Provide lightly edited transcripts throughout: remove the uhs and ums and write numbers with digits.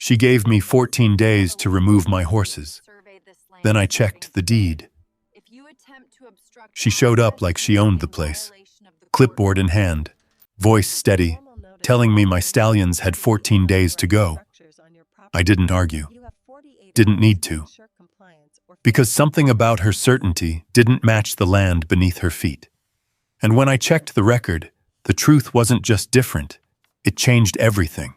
She gave me 14 days to remove my horses. Then I checked the deed. She showed up like she owned the place, clipboard in hand, voice steady, telling me my stallions had 14 days to go. I didn't argue. Didn't need to. Because something about her certainty didn't match the land beneath her feet. And when I checked the record, the truth wasn't just different, it changed everything.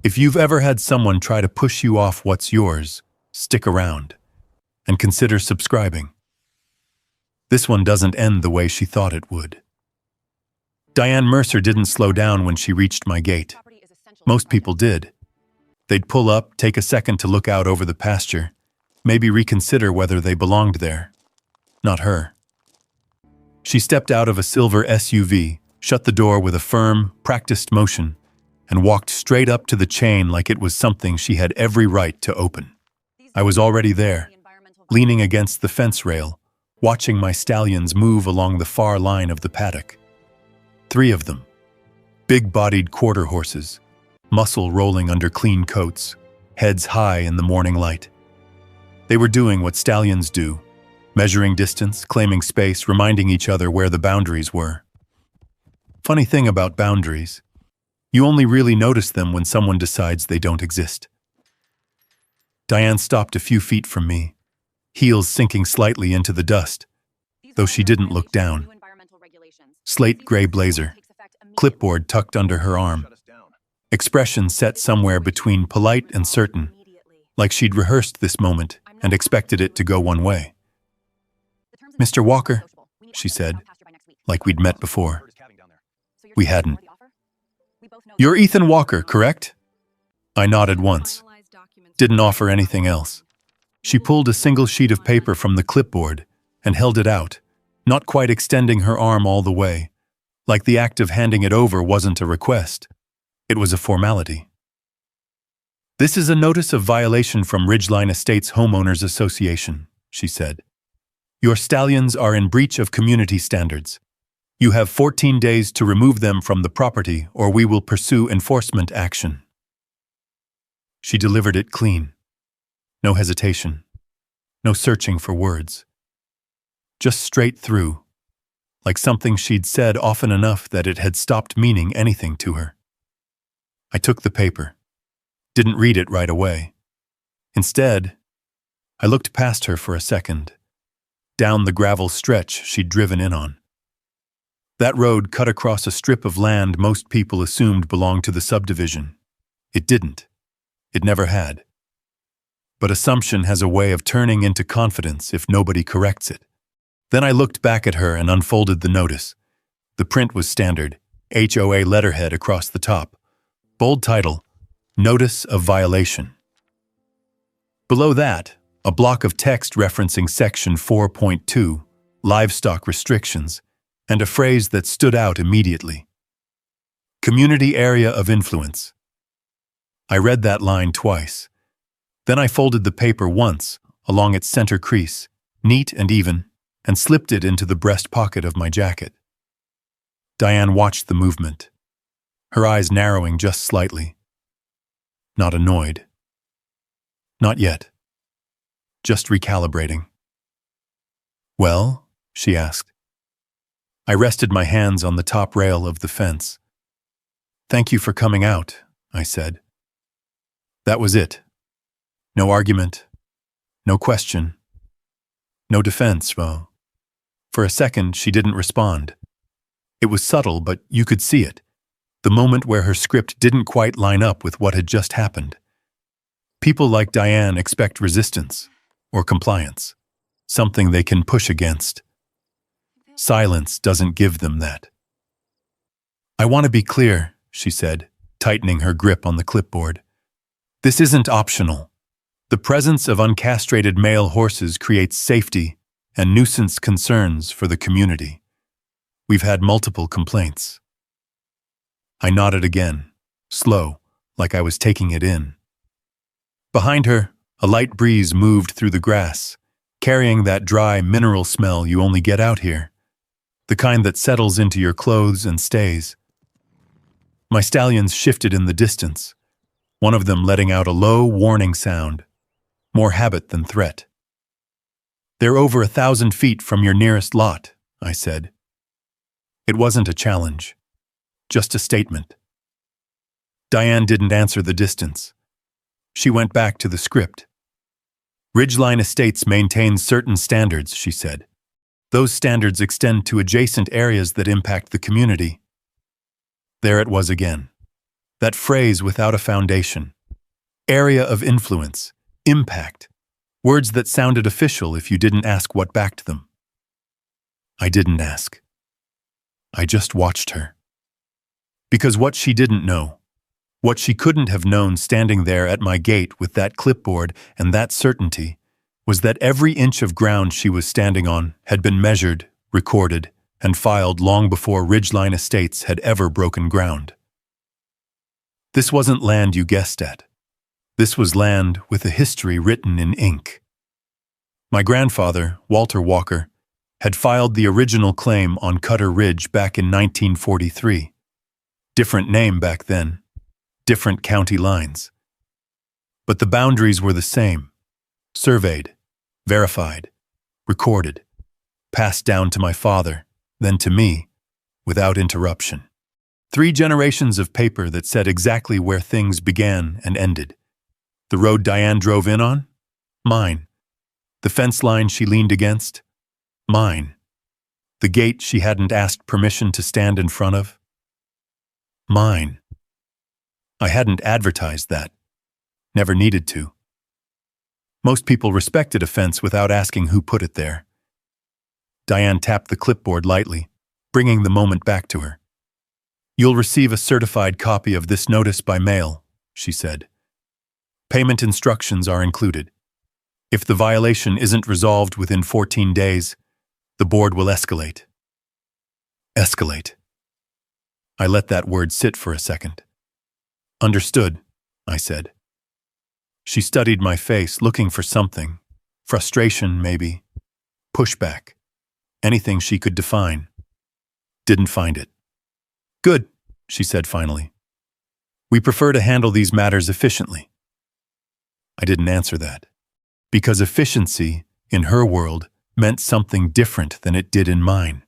If you've ever had someone try to push you off what's yours, stick around and consider subscribing. This one doesn't end the way she thought it would. Diane Mercer didn't slow down when she reached my gate. Most people did. They'd pull up, take a second to look out over the pasture, maybe reconsider whether they belonged there. Not her. She stepped out of a silver SUV, shut the door with a firm, practiced motion, and walked straight up to the chain like it was something she had every right to open. I was already there, leaning against the fence rail, watching my stallions move along the far line of the paddock. 3 of them, big-bodied quarter horses, muscle rolling under clean coats, heads high in the morning light. They were doing what stallions do, measuring distance, claiming space, reminding each other where the boundaries were. Funny thing about boundaries, you only really notice them when someone decides they don't exist. Diane stopped a few feet from me, heels sinking slightly into the dust, though she didn't look down. Slate gray blazer, clipboard tucked under her arm, expression set somewhere between polite and certain, like she'd rehearsed this moment and expected it to go one way. "Mr. Walker," she said, like we'd met before. We hadn't. "You're Ethan Walker, correct?" I nodded once. Didn't offer anything else. She pulled a single sheet of paper from the clipboard and held it out, not quite extending her arm all the way, like the act of handing it over wasn't a request. It was a formality. "This is a notice of violation from Ridgeline Estates Homeowners Association," she said. "Your stallions are in breach of community standards. You have 14 days to remove them from the property or we will pursue enforcement action." She delivered it clean. No hesitation. No searching for words. Just straight through, like something she'd said often enough that it had stopped meaning anything to her. I took the paper. Didn't read it right away. Instead, I looked past her for a second, down the gravel stretch she'd driven in on. That road cut across a strip of land most people assumed belonged to the subdivision. It didn't. It never had. But assumption has a way of turning into confidence if nobody corrects it. Then I looked back at her and unfolded the notice. The print was standard, HOA letterhead across the top. Bold title, Notice of Violation. Below that, a block of text referencing Section 4.2, Livestock Restrictions, and a phrase that stood out immediately. Community Area of Influence. I read that line twice. Then I folded the paper once, along its center crease, neat and even, and slipped it into the breast pocket of my jacket. Diane watched the movement, her eyes narrowing just slightly. Not annoyed. Not yet. Just recalibrating. "Well?" she asked. I rested my hands on the top rail of the fence. "Thank you for coming out," I said. That was it. No argument. No question. No defense, well. For a second, she didn't respond. It was subtle, but you could see it. The moment where her script didn't quite line up with what had just happened. People like Diane expect resistance or compliance, something they can push against. Silence doesn't give them that. "I want to be clear," she said, tightening her grip on the clipboard. "This isn't optional. The presence of uncastrated male horses creates safety and nuisance concerns for the community. We've had multiple complaints." I nodded again, slow, like I was taking it in. Behind her, a light breeze moved through the grass, carrying that dry mineral smell you only get out here, the kind that settles into your clothes and stays. My stallions shifted in the distance, one of them letting out a low, warning sound, more habit than threat. "They're over 1,000 feet from your nearest lot," I said. It wasn't a challenge, just a statement. Diane didn't answer the distance. She went back to the script. "Ridgeline Estates maintains certain standards," she said. "Those standards extend to adjacent areas that impact the community." There it was again. That phrase without a foundation. Area of influence, impact. Words that sounded official if you didn't ask what backed them. I didn't ask. I just watched her. Because what she didn't know, what she couldn't have known standing there at my gate with that clipboard and that certainty, was that every inch of ground she was standing on had been measured, recorded, and filed long before Ridgeline Estates had ever broken ground. This wasn't land you guessed at. This was land with a history written in ink. My grandfather, Walter Walker, had filed the original claim on Cutter Ridge back in 1943. Different name back then, different county lines. But the boundaries were the same, surveyed, verified, recorded, passed down to my father, then to me, without interruption. 3 generations of paper that said exactly where things began and ended. The road Diane drove in on? Mine. The fence line she leaned against? Mine. The gate she hadn't asked permission to stand in front of? Mine. I hadn't advertised that. Never needed to. Most people respected a fence without asking who put it there. Diane tapped the clipboard lightly, bringing the moment back to her. "You'll receive a certified copy of this notice by mail," she said. "Payment instructions are included. If the violation isn't resolved within 14 days, the board will escalate." Escalate. I let that word sit for a second. "Understood," I said. She studied my face, looking for something. Frustration, maybe. Pushback. Anything she could define. Didn't find it. "Good," she said finally. "We prefer to handle these matters efficiently." I didn't answer that. Because efficiency, in her world, meant something different than it did in mine.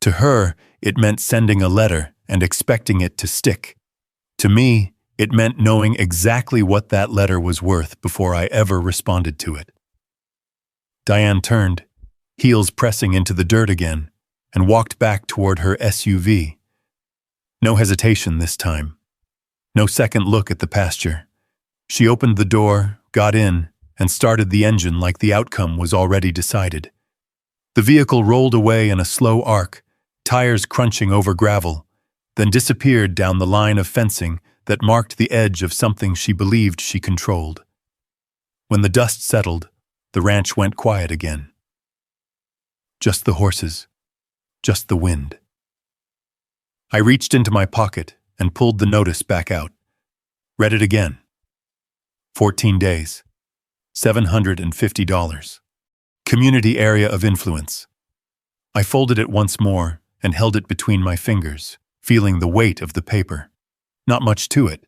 To her, it meant sending a letter and expecting it to stick. To me, it meant knowing exactly what that letter was worth before I ever responded to it. Diane turned, heels pressing into the dirt again, and walked back toward her SUV. No hesitation this time. No second look at the pasture. She opened the door, got in, and started the engine like the outcome was already decided. The vehicle rolled away in a slow arc, tires crunching over gravel, then disappeared down the line of fencing that marked the edge of something she believed she controlled. When the dust settled, the ranch went quiet again. Just the horses, just the wind. I reached into my pocket and pulled the notice back out. Read it again. 14 days. $750. Community area of influence. I folded it once more and held it between my fingers, feeling the weight of the paper. Not much to it.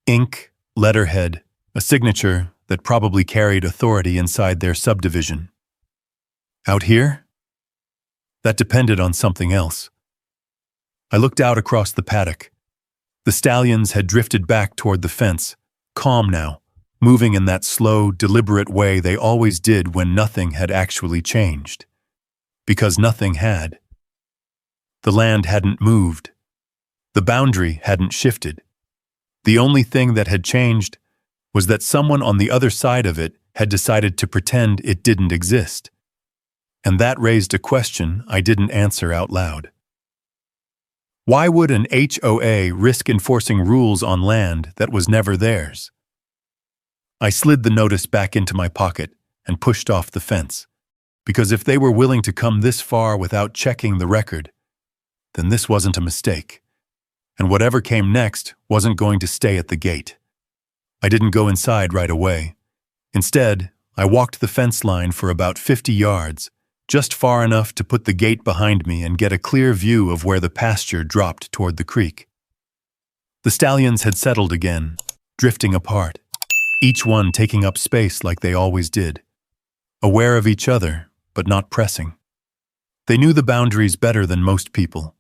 Ink, letterhead, a signature that probably carried authority inside their subdivision. Out here? That depended on something else. I looked out across the paddock. The Stallions had drifted back toward the fence, calm now, moving in that slow, deliberate way they always did when nothing had actually changed. Because nothing had. The land hadn't moved. The boundary hadn't shifted. The only thing that had changed was that someone on the other side of it had decided to pretend it didn't exist. And that raised a question I didn't answer out loud. Why would an HOA risk enforcing rules on land that was never theirs? I slid the notice back into my pocket and pushed off the fence, because if they were willing to come this far without checking the record, then this wasn't a mistake, and whatever came next wasn't going to stay at the gate. I didn't go inside right away. Instead, I walked the fence line for about 50 yards, just far enough to put the gate behind me and get a clear view of where the pasture dropped toward the creek. The Stallions had settled again, drifting apart, each one taking up space like they always did, aware of each other, but not pressing. They knew the boundaries better than most people.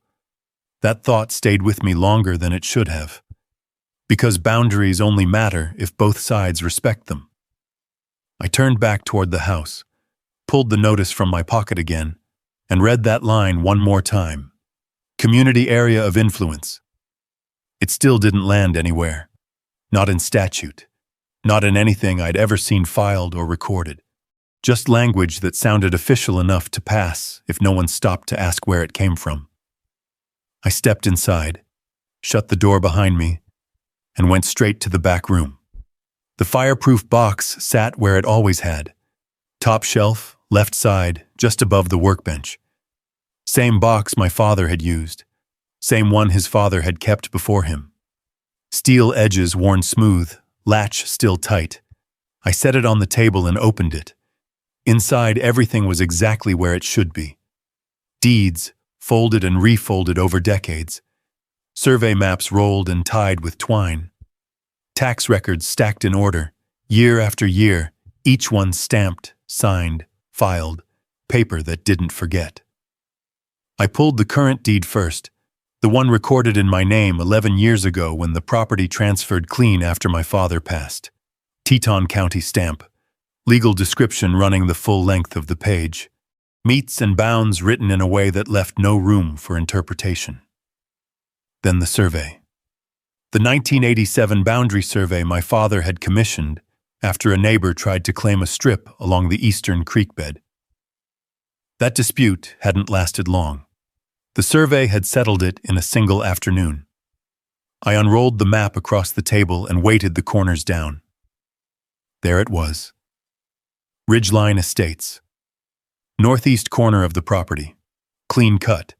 That thought stayed with me longer than it should have, because boundaries only matter if both sides respect them. I turned back toward the house, pulled the notice from my pocket again, and read that line one more time. Community area of influence. It still didn't land anywhere. Not in statute. Not in anything I'd ever seen filed or recorded. Just language that sounded official enough to pass if no one stopped to ask where it came from. I stepped inside, shut the door behind me, and went straight to the back room. The fireproof box sat where it always had. Top shelf, left side, just above the workbench. Same box my father had used. Same one his father had kept before him. Steel edges worn smooth, latch still tight. I set it on the table and opened it. Inside, everything was exactly where it should be. Deeds, folded and refolded over decades. Survey maps rolled and tied with twine. Tax records stacked in order, year after year, each one stamped, signed, filed, paper that didn't forget. I pulled the current deed first, the one recorded in my name 11 years ago when the property transferred clean after my father passed. Teton County stamp, legal description running the full length of the page, metes and bounds written in a way that left no room for interpretation. Then the survey. The 1987 boundary survey my father had commissioned after a neighbor tried to claim a strip along the eastern creek bed. That dispute hadn't lasted long. The survey had settled it in a single afternoon. I unrolled the map across the table and weighted the corners down. There it was. Ridgeline Estates. Northeast corner of the property. Clean cut.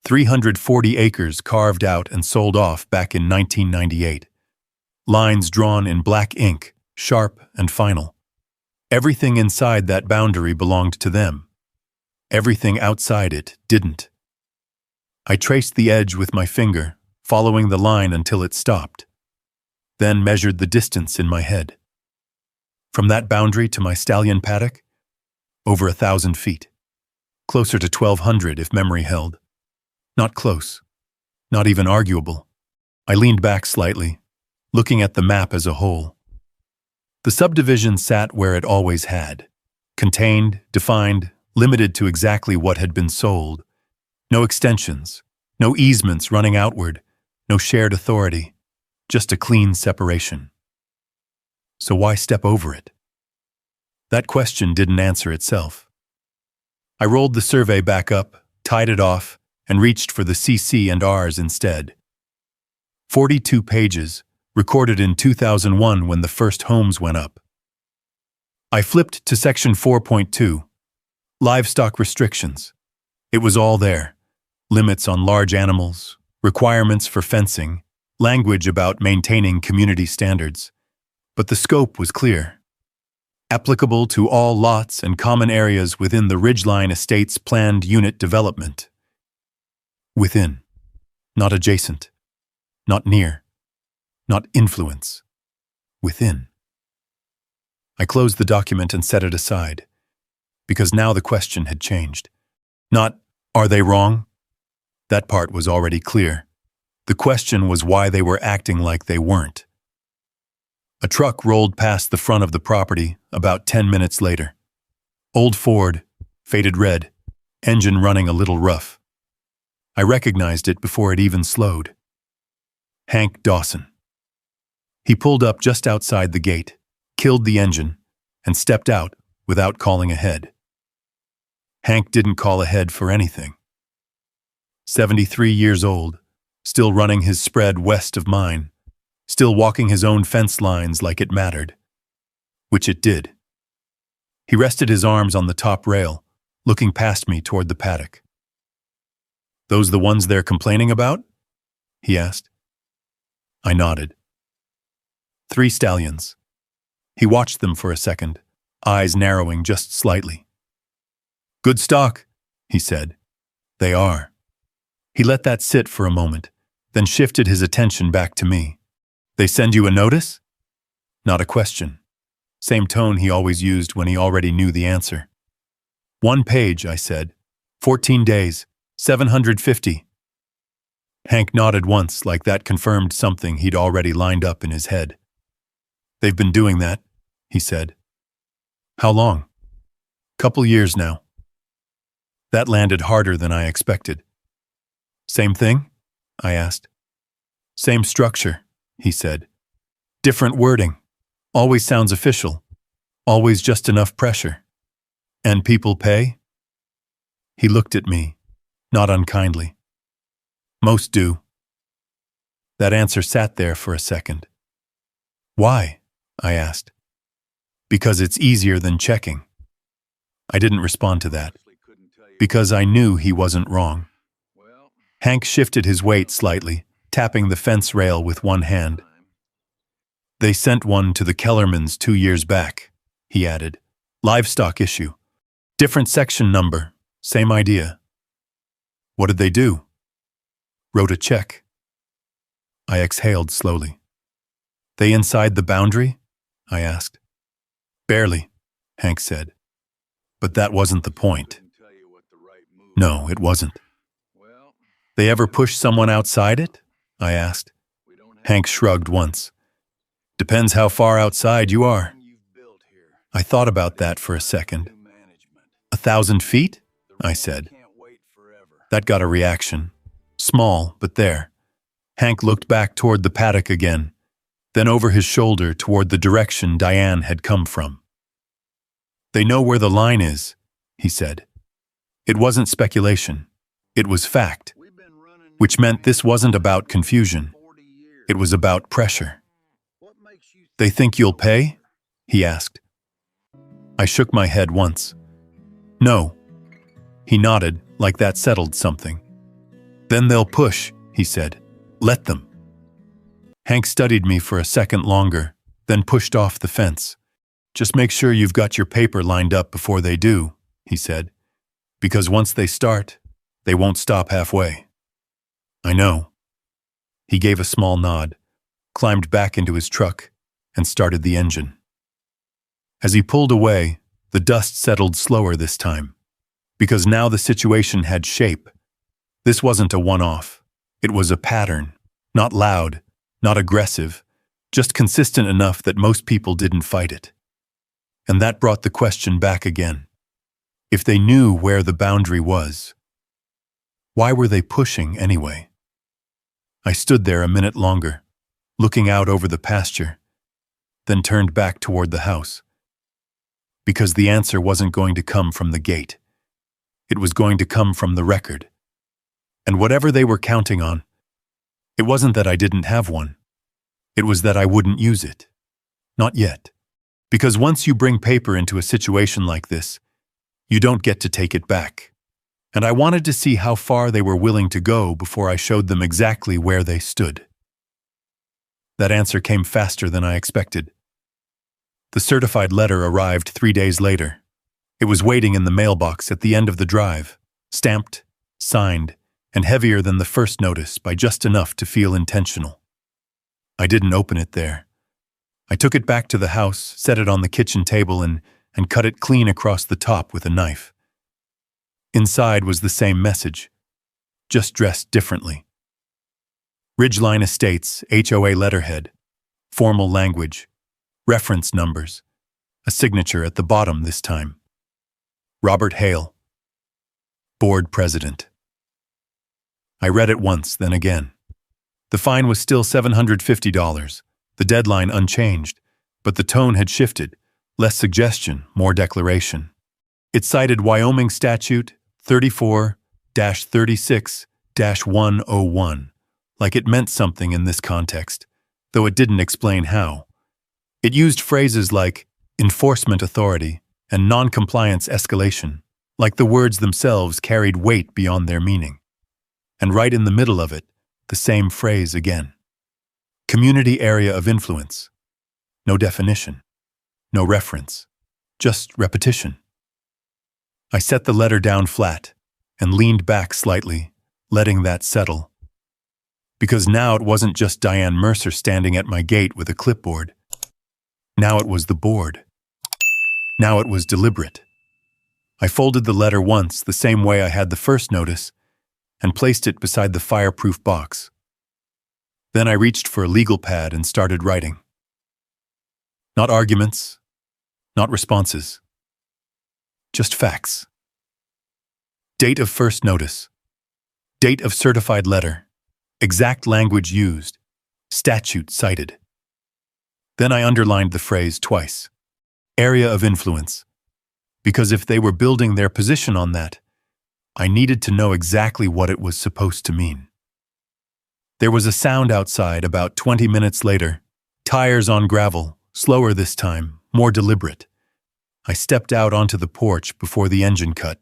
340 acres carved out and sold off back in 1998. Lines drawn in black ink, sharp and final. Everything inside that boundary belonged to them. Everything outside it didn't. I traced the edge with my finger, following the line until it stopped. Then measured the distance in my head. From that boundary to my stallion paddock, over 1,000 feet. Closer to 1,200 if memory held. Not close. Not even arguable. I leaned back slightly, looking at the map as a whole. The subdivision sat where it always had. Contained, defined, limited to exactly what had been sold. No extensions, no easements running outward, no shared authority, just a clean separation. So why step over it? That question didn't answer itself. I rolled the survey back up, tied it off, and reached for the CC and Rs instead. 42 pages, recorded in 2001 when the first homes went up. I flipped to section 4.2, livestock restrictions. It was all there. Limits on large animals, requirements for fencing, language about maintaining community standards. But the scope was clear. Applicable to all lots and common areas within the Ridgeline Estates planned unit development. Within, not adjacent, not near, not influence. Within. I closed the document and set it aside, because now the question had changed. Not, are they wrong? That part was already clear. The question was why they were acting like they weren't. A truck rolled past the front of the property about 10 minutes later. Old Ford, faded red, engine running a little rough. I recognized it before it even slowed. Hank Dawson. He pulled up just outside the gate, killed the engine, and stepped out without calling ahead. Hank didn't call ahead for anything. 73 years old, still running his spread west of mine, still walking his own fence lines like it mattered. Which it did. He rested his arms on the top rail, looking past me toward the paddock. "Those the ones they're complaining about?" he asked. I nodded. 3 stallions. He watched them for a second, eyes narrowing just slightly. "Good stock," he said. "They are." He let that sit for a moment, then shifted his attention back to me. "They send you a notice?" not a question. Same tone he always used when he already knew the answer. 1 page, I said. 14 days. 750. Hank nodded once, like that confirmed something he'd already lined up in his head. They've been doing that, he said. How long? Couple years now. That landed harder than I expected. Same thing? I asked. Same structure, he said. Different wording. Always sounds official. Always just enough pressure. And people pay? He looked at me, not unkindly. Most do. That answer sat there for a second. Why? I asked. Because it's easier than checking. I didn't respond to that. Because I knew he wasn't wrong. Hank shifted his weight slightly, tapping the fence rail with one hand. They sent one to the Kellermans 2 years back, he added. Livestock issue. Different section number. Same idea. What did they do? Wrote a check. I exhaled slowly. They inside the boundary? I asked. Barely, Hank said. But that wasn't the point. No, it wasn't. They ever push someone outside it? I asked. Hank shrugged once. Depends how far outside you are. I thought about that for a second. 1,000 feet? I said. That got a reaction. Small, but there. Hank looked back toward the paddock again, then over his shoulder toward the direction Diane had come from. They know where the line is, he said. It wasn't speculation. It was fact, which meant this wasn't about confusion. It was about pressure. They think you'll pay? He asked. I shook my head once. No. He nodded, like that settled something. Then they'll push, he said. Let them. Hank studied me for a second longer, then pushed off the fence. Just make sure you've got your paper lined up before they do, he said. Because once they start, they won't stop halfway. I know. He gave a small nod, climbed back into his truck, and started the engine. As he pulled away, the dust settled slower this time, because now the situation had shape. This wasn't a one-off. It was a pattern, not loud, not aggressive, just consistent enough that most people didn't fight it. And that brought the question back again. If they knew where the boundary was, why were they pushing anyway? I stood there a minute longer, looking out over the pasture, then turned back toward the house. Because the answer wasn't going to come from the gate. It was going to come from the record. And whatever they were counting on, it wasn't that I didn't have one. It was that I wouldn't use it. Not yet. Because once you bring paper into a situation like this, you don't get to take it back. And I wanted to see how far they were willing to go before I showed them exactly where they stood. That answer came faster than I expected. The certified letter arrived 3 days later. It was waiting in the mailbox at the end of the drive, stamped, signed, and heavier than the first notice by just enough to feel intentional. I didn't open it there. I took it back to the house, set it on the kitchen table, and cut it clean across the top with a knife. Inside was the same message, just dressed differently. Ridgeline Estates, HOA letterhead, formal language, reference numbers, a signature at the bottom this time. Robert Hale, board president. I read it once, then again. The fine was still $750, the deadline unchanged, but the tone had shifted, less suggestion, more declaration. It cited Wyoming Statute 34-36-101, like it meant something in this context, though it didn't explain how. It used phrases like enforcement authority and non-compliance escalation, like the words themselves carried weight beyond their meaning. And right in the middle of it, the same phrase again. Community area of influence. No definition. No reference. Just repetition. I set the letter down flat and leaned back slightly, letting that settle. Because now it wasn't just Diane Mercer standing at my gate with a clipboard. Now it was the board. Now it was deliberate. I folded the letter once the same way I had the first notice and placed it beside the fireproof box. Then I reached for a legal pad and started writing. Not arguments, not responses. Just facts. Date of first notice. Date of certified letter. Exact language used. Statute cited. Then I underlined the phrase twice. Area of influence. Because if they were building their position on that, I needed to know exactly what it was supposed to mean. There was a sound outside about 20 minutes later. Tires on gravel, slower this time, more deliberate. I stepped out onto the porch before the engine cut.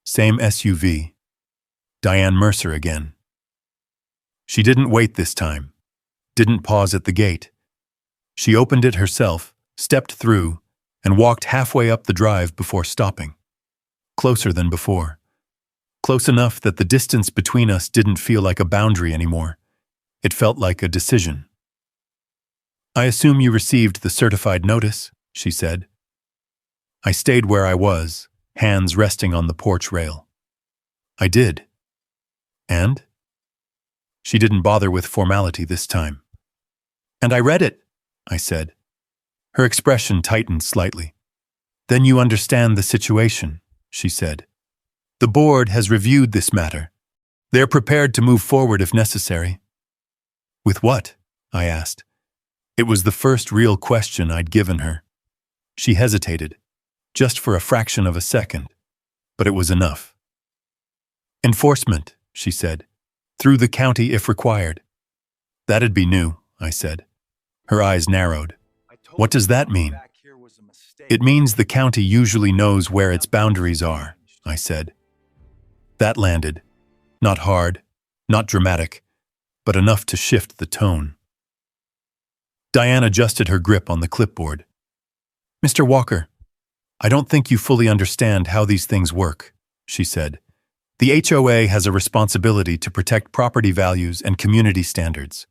Same SUV. Diane Mercer again. She didn't wait this time. Didn't pause at the gate. She opened it herself, stepped through, and walked halfway up the drive before stopping. Closer than before. Close enough that the distance between us didn't feel like a boundary anymore. It felt like a decision. I assume you received the certified notice, she said. I stayed where I was, hands resting on the porch rail. I did. And? She didn't bother with formality this time. And I read it, I said. Her expression tightened slightly. Then you understand the situation, she said. The board has reviewed this matter. They're prepared to move forward if necessary. With what? I asked. It was the first real question I'd given her. She hesitated, just for a fraction of a second, but it was enough. Enforcement, she said, through the county if required. That'd be new, I said. Her eyes narrowed. What does that mean? It means the county usually knows where its boundaries are, I said. That landed. Not hard, not dramatic, but enough to shift the tone. Diane adjusted her grip on the clipboard. Mr. Walker, I don't think you fully understand how these things work, she said. The HOA has a responsibility to protect property values and community standards.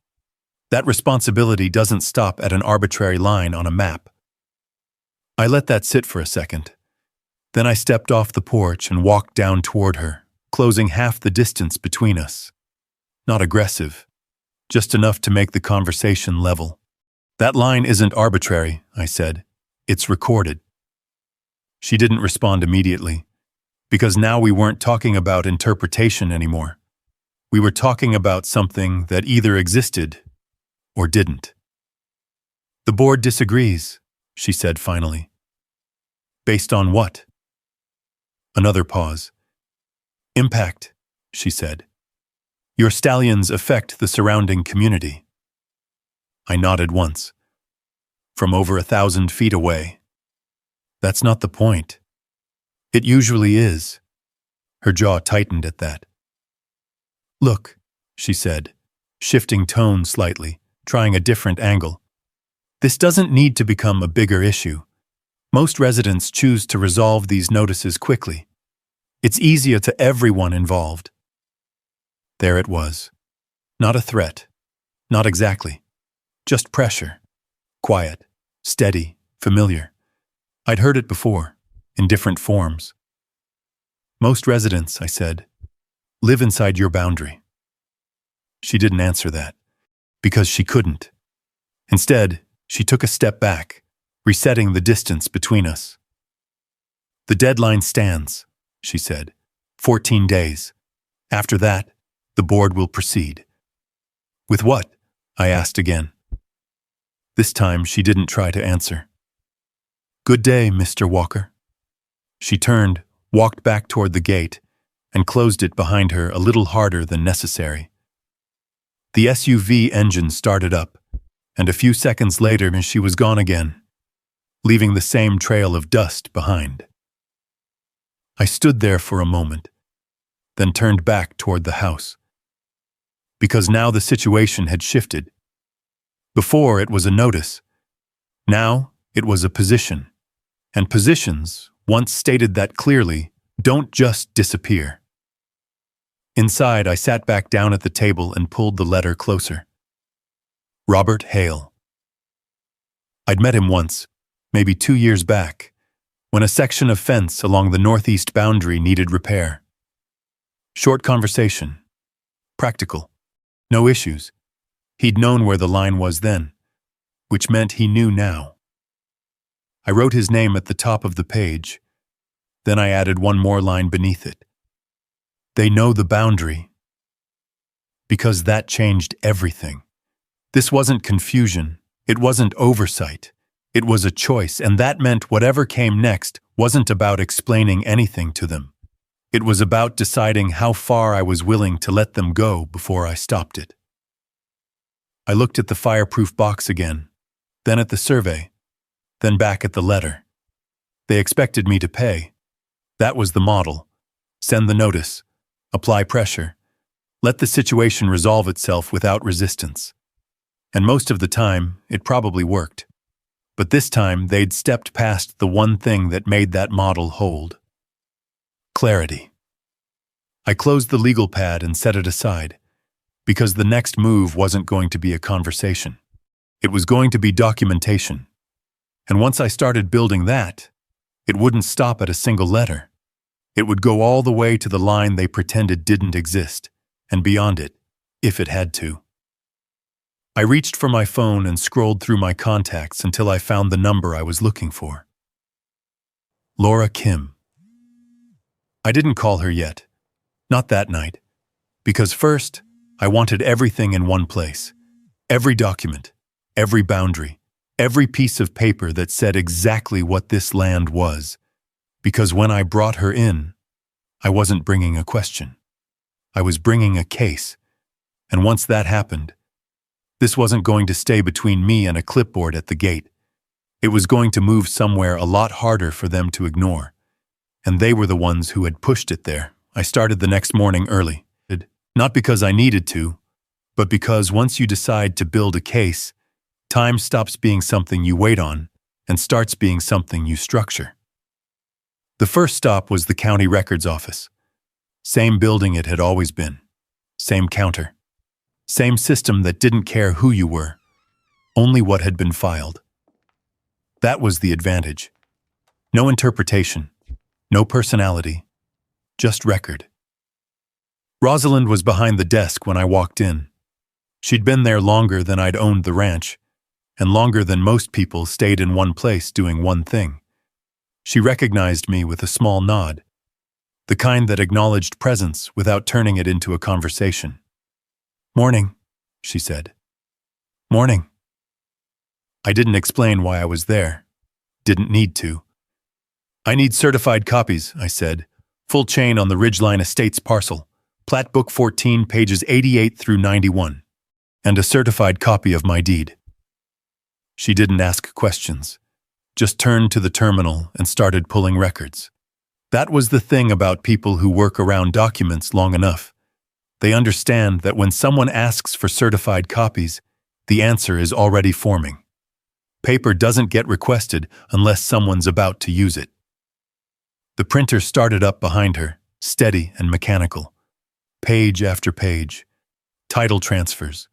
That responsibility doesn't stop at an arbitrary line on a map. I let that sit for a second. Then I stepped off the porch and walked down toward her, closing half the distance between us. Not aggressive, just enough to make the conversation level. That line isn't arbitrary, I said. It's recorded. She didn't respond immediately, because now we weren't talking about interpretation anymore. We were talking about something that either existed or didn't. The board disagrees, she said finally. Based on what? Another pause. Impact, she said. Your stallions affect the surrounding community. I nodded once. From over 1,000 feet away. That's not the point. It usually is. Her jaw tightened at that. Look, she said, shifting tone slightly, trying a different angle. This doesn't need to become a bigger issue. Most residents choose to resolve these notices quickly. It's easier to everyone involved. There it was. Not a threat. Not exactly. Just pressure. Quiet, steady, familiar. I'd heard it before, in different forms. Most residents, I said, live inside your boundary. She didn't answer that, because she couldn't. Instead, she took a step back, resetting the distance between us. The deadline stands, she said. 14 days. After that, the board will proceed. With what? I asked again. This time she didn't try to answer. Good day, Mr. Walker. She turned, walked back toward the gate, and closed it behind her a little harder than necessary. The SUV engine started up, and a few seconds later she was gone again, leaving the same trail of dust behind. I stood there for a moment, then turned back toward the house. Because now the situation had shifted. Before it was a notice. Now it was a position. And positions, once stated that clearly, don't just disappear. Inside, I sat back down at the table and pulled the letter closer. Robert Hale. I'd met him once, maybe 2 years back, when a section of fence along the northeast boundary needed repair. Short conversation. Practical. No issues. He'd known where the line was then, which meant he knew now. I wrote his name at the top of the page. Then I added one more line beneath it. They know the boundary. Because that changed everything. This wasn't confusion. It wasn't oversight. It was a choice, and that meant whatever came next wasn't about explaining anything to them. It was about deciding how far I was willing to let them go before I stopped it. I looked at the fireproof box again, then at the survey, then back at the letter. They expected me to pay. That was the model. Send the notice. Apply pressure. Let the situation resolve itself without resistance. And most of the time, it probably worked. But this time, they'd stepped past the one thing that made that model hold. Clarity. I closed the legal pad and set it aside, because the next move wasn't going to be a conversation. It was going to be documentation. And once I started building that, it wouldn't stop at a single letter. It would go all the way to the line they pretended didn't exist, and beyond it, if it had to. I reached for my phone and scrolled through my contacts until I found the number I was looking for. Laura Kim. I didn't call her yet. Not that night. Because first, I wanted everything in one place. Every document, every boundary, every piece of paper that said exactly what this land was. Because when I brought her in, I wasn't bringing a question. I was bringing a case. And once that happened, this wasn't going to stay between me and a clipboard at the gate. It was going to move somewhere a lot harder for them to ignore. And they were the ones who had pushed it there. I started the next morning early. Not because I needed to, but because once you decide to build a case, time stops being something you wait on and starts being something you structure. The first stop was the county records office. Same building it had always been. Same counter. Same system that didn't care who you were, only what had been filed. That was the advantage. No interpretation, no personality, just record. Rosalind was behind the desk when I walked in. She'd been there longer than I'd owned the ranch, and longer than most people stayed in one place doing one thing. She recognized me with a small nod, the kind that acknowledged presence without turning it into a conversation. "Morning," she said. "Morning." I didn't explain why I was there. Didn't need to. "I need certified copies," I said. "Full chain on the Ridgeline Estates parcel. Plat Book 14, pages 88 through 91. And a certified copy of my deed." She didn't ask questions. Just turned to the terminal and started pulling records. That was the thing about people who work around documents long enough. They understand that when someone asks for certified copies, the answer is already forming. Paper doesn't get requested unless someone's about to use it. The printer started up behind her, steady and mechanical. Page after page. Title transfers,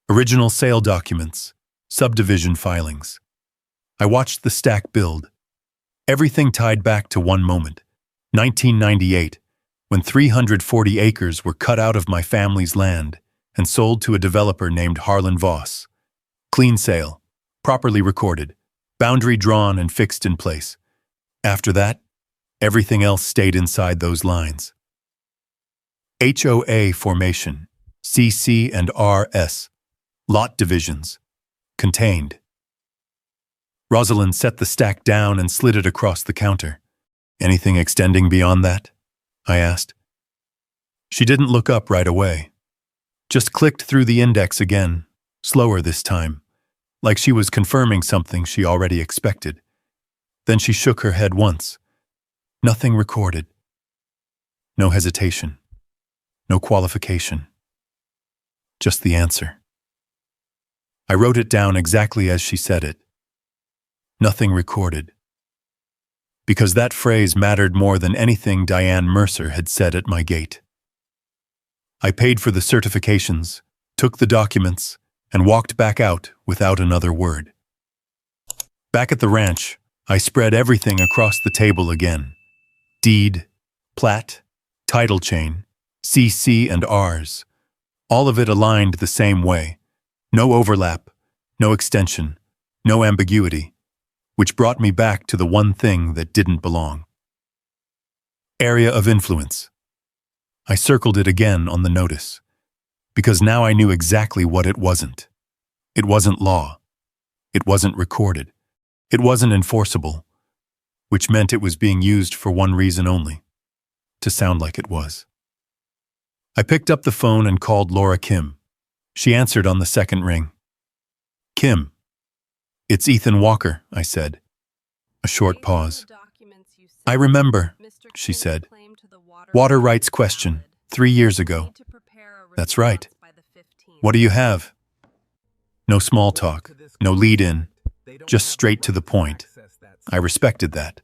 original sale documents, subdivision filings. I watched the stack build. Everything tied back to one moment, 1998, when 340 acres were cut out of my family's land and sold to a developer named Harlan Voss. Clean sale, properly recorded, boundary drawn and fixed in place. After that, everything else stayed inside those lines. HOA formation, CC and RS, lot divisions, contained. Rosalind set the stack down and slid it across the counter. "Anything extending beyond that?" I asked. She didn't look up right away. Just clicked through the index again, slower this time, like she was confirming something she already expected. Then she shook her head once. Nothing recorded. No hesitation. No qualification. Just the answer. I wrote it down exactly as she said it. Nothing recorded. Because that phrase mattered more than anything Diane Mercer had said at my gate. I paid for the certifications, took the documents, and walked back out without another word. Back at the ranch, I spread everything across the table again. Deed, plat, title chain, CC and Rs. All of it aligned the same way. No overlap, no extension, no ambiguity, which brought me back to the one thing that didn't belong. Area of influence. I circled it again on the notice, because now I knew exactly what it wasn't. It wasn't law. It wasn't recorded. It wasn't enforceable, which meant it was being used for one reason only, to sound like it was. I picked up the phone and called Laura Kim. She answered on the second ring. Kim. It's Ethan Walker, I said. A short pause. I remember, she said. Water rights question, 3 years ago. That's right. What do you have? No small talk, no lead-in, just straight to the point. I respected that.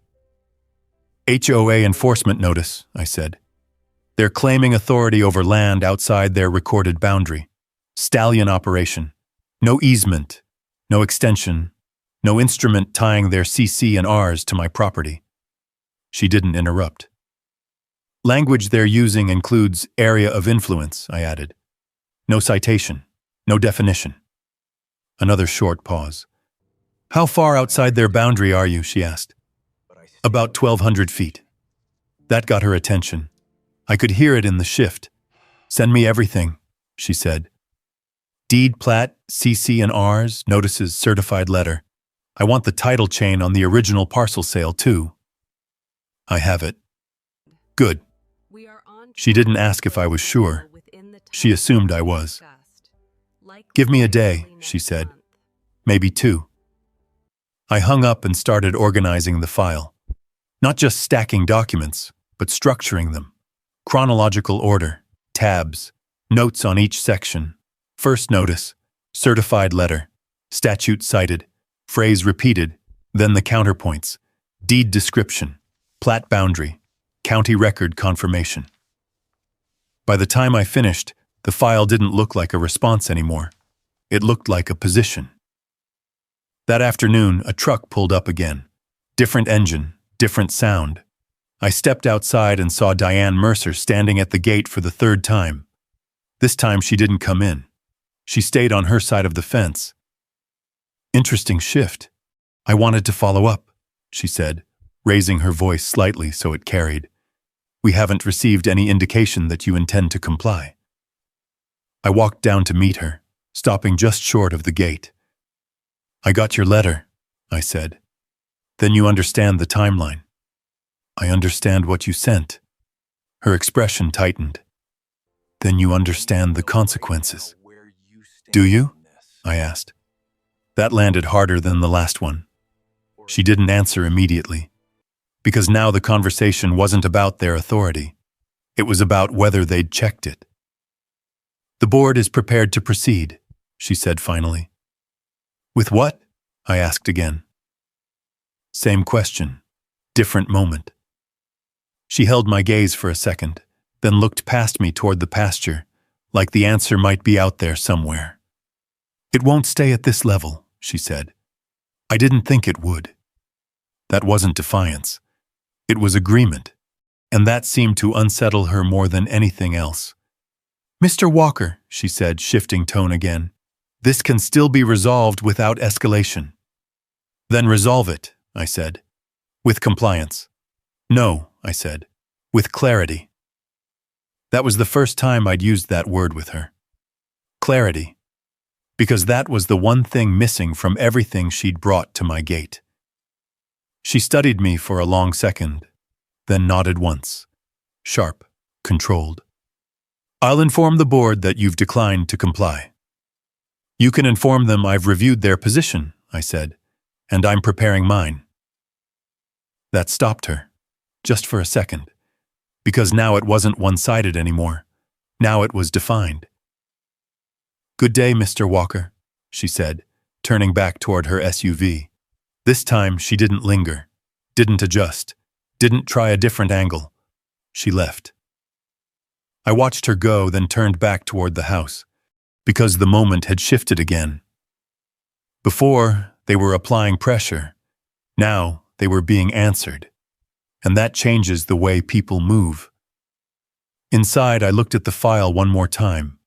HOA enforcement notice, I said. They're claiming authority over land outside their recorded boundary. Stallion operation. No easement, no extension, no instrument tying their CC and Rs to my property. She didn't interrupt. Language they're using includes area of influence, I added. No citation, no definition. Another short pause. How far outside their boundary are you, she asked. About 1,200 feet. That got her attention. I could hear it in the shift. Send me everything, she said. Deed, plat, CC and Rs, notices, certified letter. I want the title chain on the original parcel sale, too. I have it. Good. She didn't ask if I was sure. She assumed I was. Give me a day, she said. Maybe 2. I hung up and started organizing the file. Not just stacking documents, but structuring them. Chronological order, tabs, notes on each section. First notice, certified letter, statute cited, phrase repeated, then the counterpoints, deed description, plat boundary, county record confirmation. By the time I finished, the file didn't look like a response anymore. It looked like a position. That afternoon, a truck pulled up again. Different engine, different sound. I stepped outside and saw Diane Mercer standing at the gate for the 3rd time. This time she didn't come in. She stayed on her side of the fence. Interesting shift. I wanted to follow up, she said, raising her voice slightly so it carried. We haven't received any indication that you intend to comply. I walked down to meet her, stopping just short of the gate. I got your letter, I said. Then you understand the timeline. I understand what you sent. Her expression tightened. Then you understand the consequences. Do you? I asked. That landed harder than the last one. She didn't answer immediately, because now the conversation wasn't about their authority. It was about whether they'd checked it. The board is prepared to proceed, she said finally. With what? I asked again. Same question, different moment. She held my gaze for a second, then looked past me toward the pasture, like the answer might be out there somewhere. It won't stay at this level, she said. I didn't think it would. That wasn't defiance. It was agreement, and that seemed to unsettle her more than anything else. Mr. Walker, she said, shifting tone again, this can still be resolved without escalation. Then resolve it, I said. With compliance. No, I said. With clarity. That was the first time I'd used that word with her. Clarity. Because that was the one thing missing from everything she'd brought to my gate. She studied me for a long second, then nodded once. Sharp, controlled. I'll inform the board that you've declined to comply. You can inform them I've reviewed their position, I said, and I'm preparing mine. That stopped her, just for a second, because now it wasn't one-sided anymore. Now it was defined. Good day, Mr. Walker, she said, turning back toward her SUV. This time she didn't linger, didn't adjust, didn't try a different angle. She left. I watched her go, then turned back toward the house, because the moment had shifted again. Before, they were applying pressure. Now they were being answered, and that changes the way people move. Inside, I looked at the file one more time,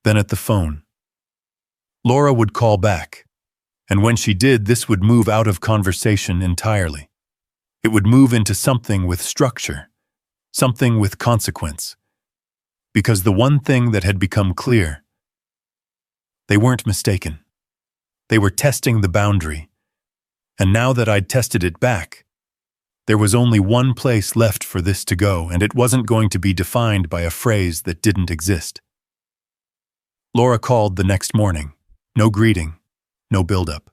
then at the phone. Laura would call back, and when she did, this would move out of conversation entirely. It would move into something with structure, something with consequence. Because the one thing that had become clear, they weren't mistaken. They were testing the boundary, and now that I'd tested it back, there was only one place left for this to go, and it wasn't going to be defined by a phrase that didn't exist. Laura called the next morning. No greeting, no build-up.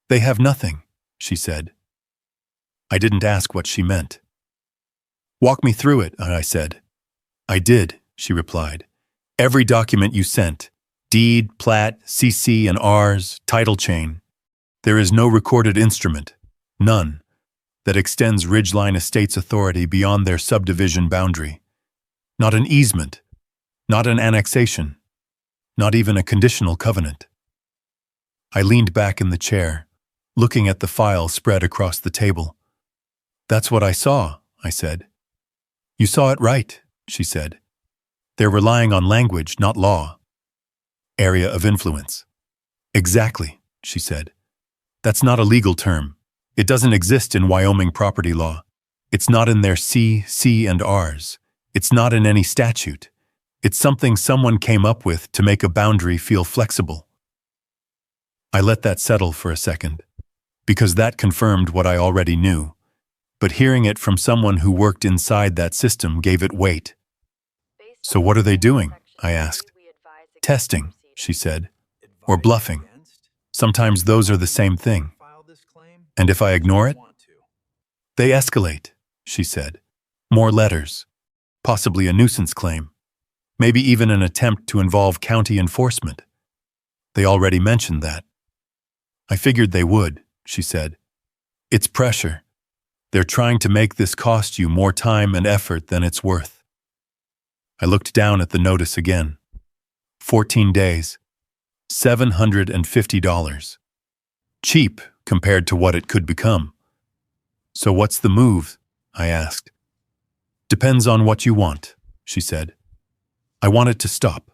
"They have nothing," she said. I didn't ask what she meant. "Walk me through it," I said. "I did," she replied. "Every document you sent, deed, plat, CC and Rs, title chain. There is no recorded instrument, none, that extends Ridgeline Estates authority beyond their subdivision boundary. Not an easement, not an annexation, not even a conditional covenant." I leaned back in the chair, looking at the file spread across the table. "That's what I saw," I said. "You saw it right," she said. "They're relying on language, not law." "Area of influence." "Exactly," she said. "That's not a legal term. It doesn't exist in Wyoming property law. It's not in their C, and Rs. It's not in any statute. It's something someone came up with to make a boundary feel flexible." I let that settle for a second, because that confirmed what I already knew. But hearing it from someone who worked inside that system gave it weight. "So what are they doing?" I asked. "Testing," she said, "or bluffing. Sometimes those are the same thing. And if I ignore it?" "They escalate," she said. "More letters, possibly a nuisance claim, maybe even an attempt to involve county enforcement. They already mentioned that." "I figured they would," she said. "It's pressure. They're trying to make this cost you more time and effort than it's worth." I looked down at the notice again. 14 days, $750. Cheap compared to what it could become. "So what's the move?" I asked. "Depends on what you want," she said. "I want it to stop."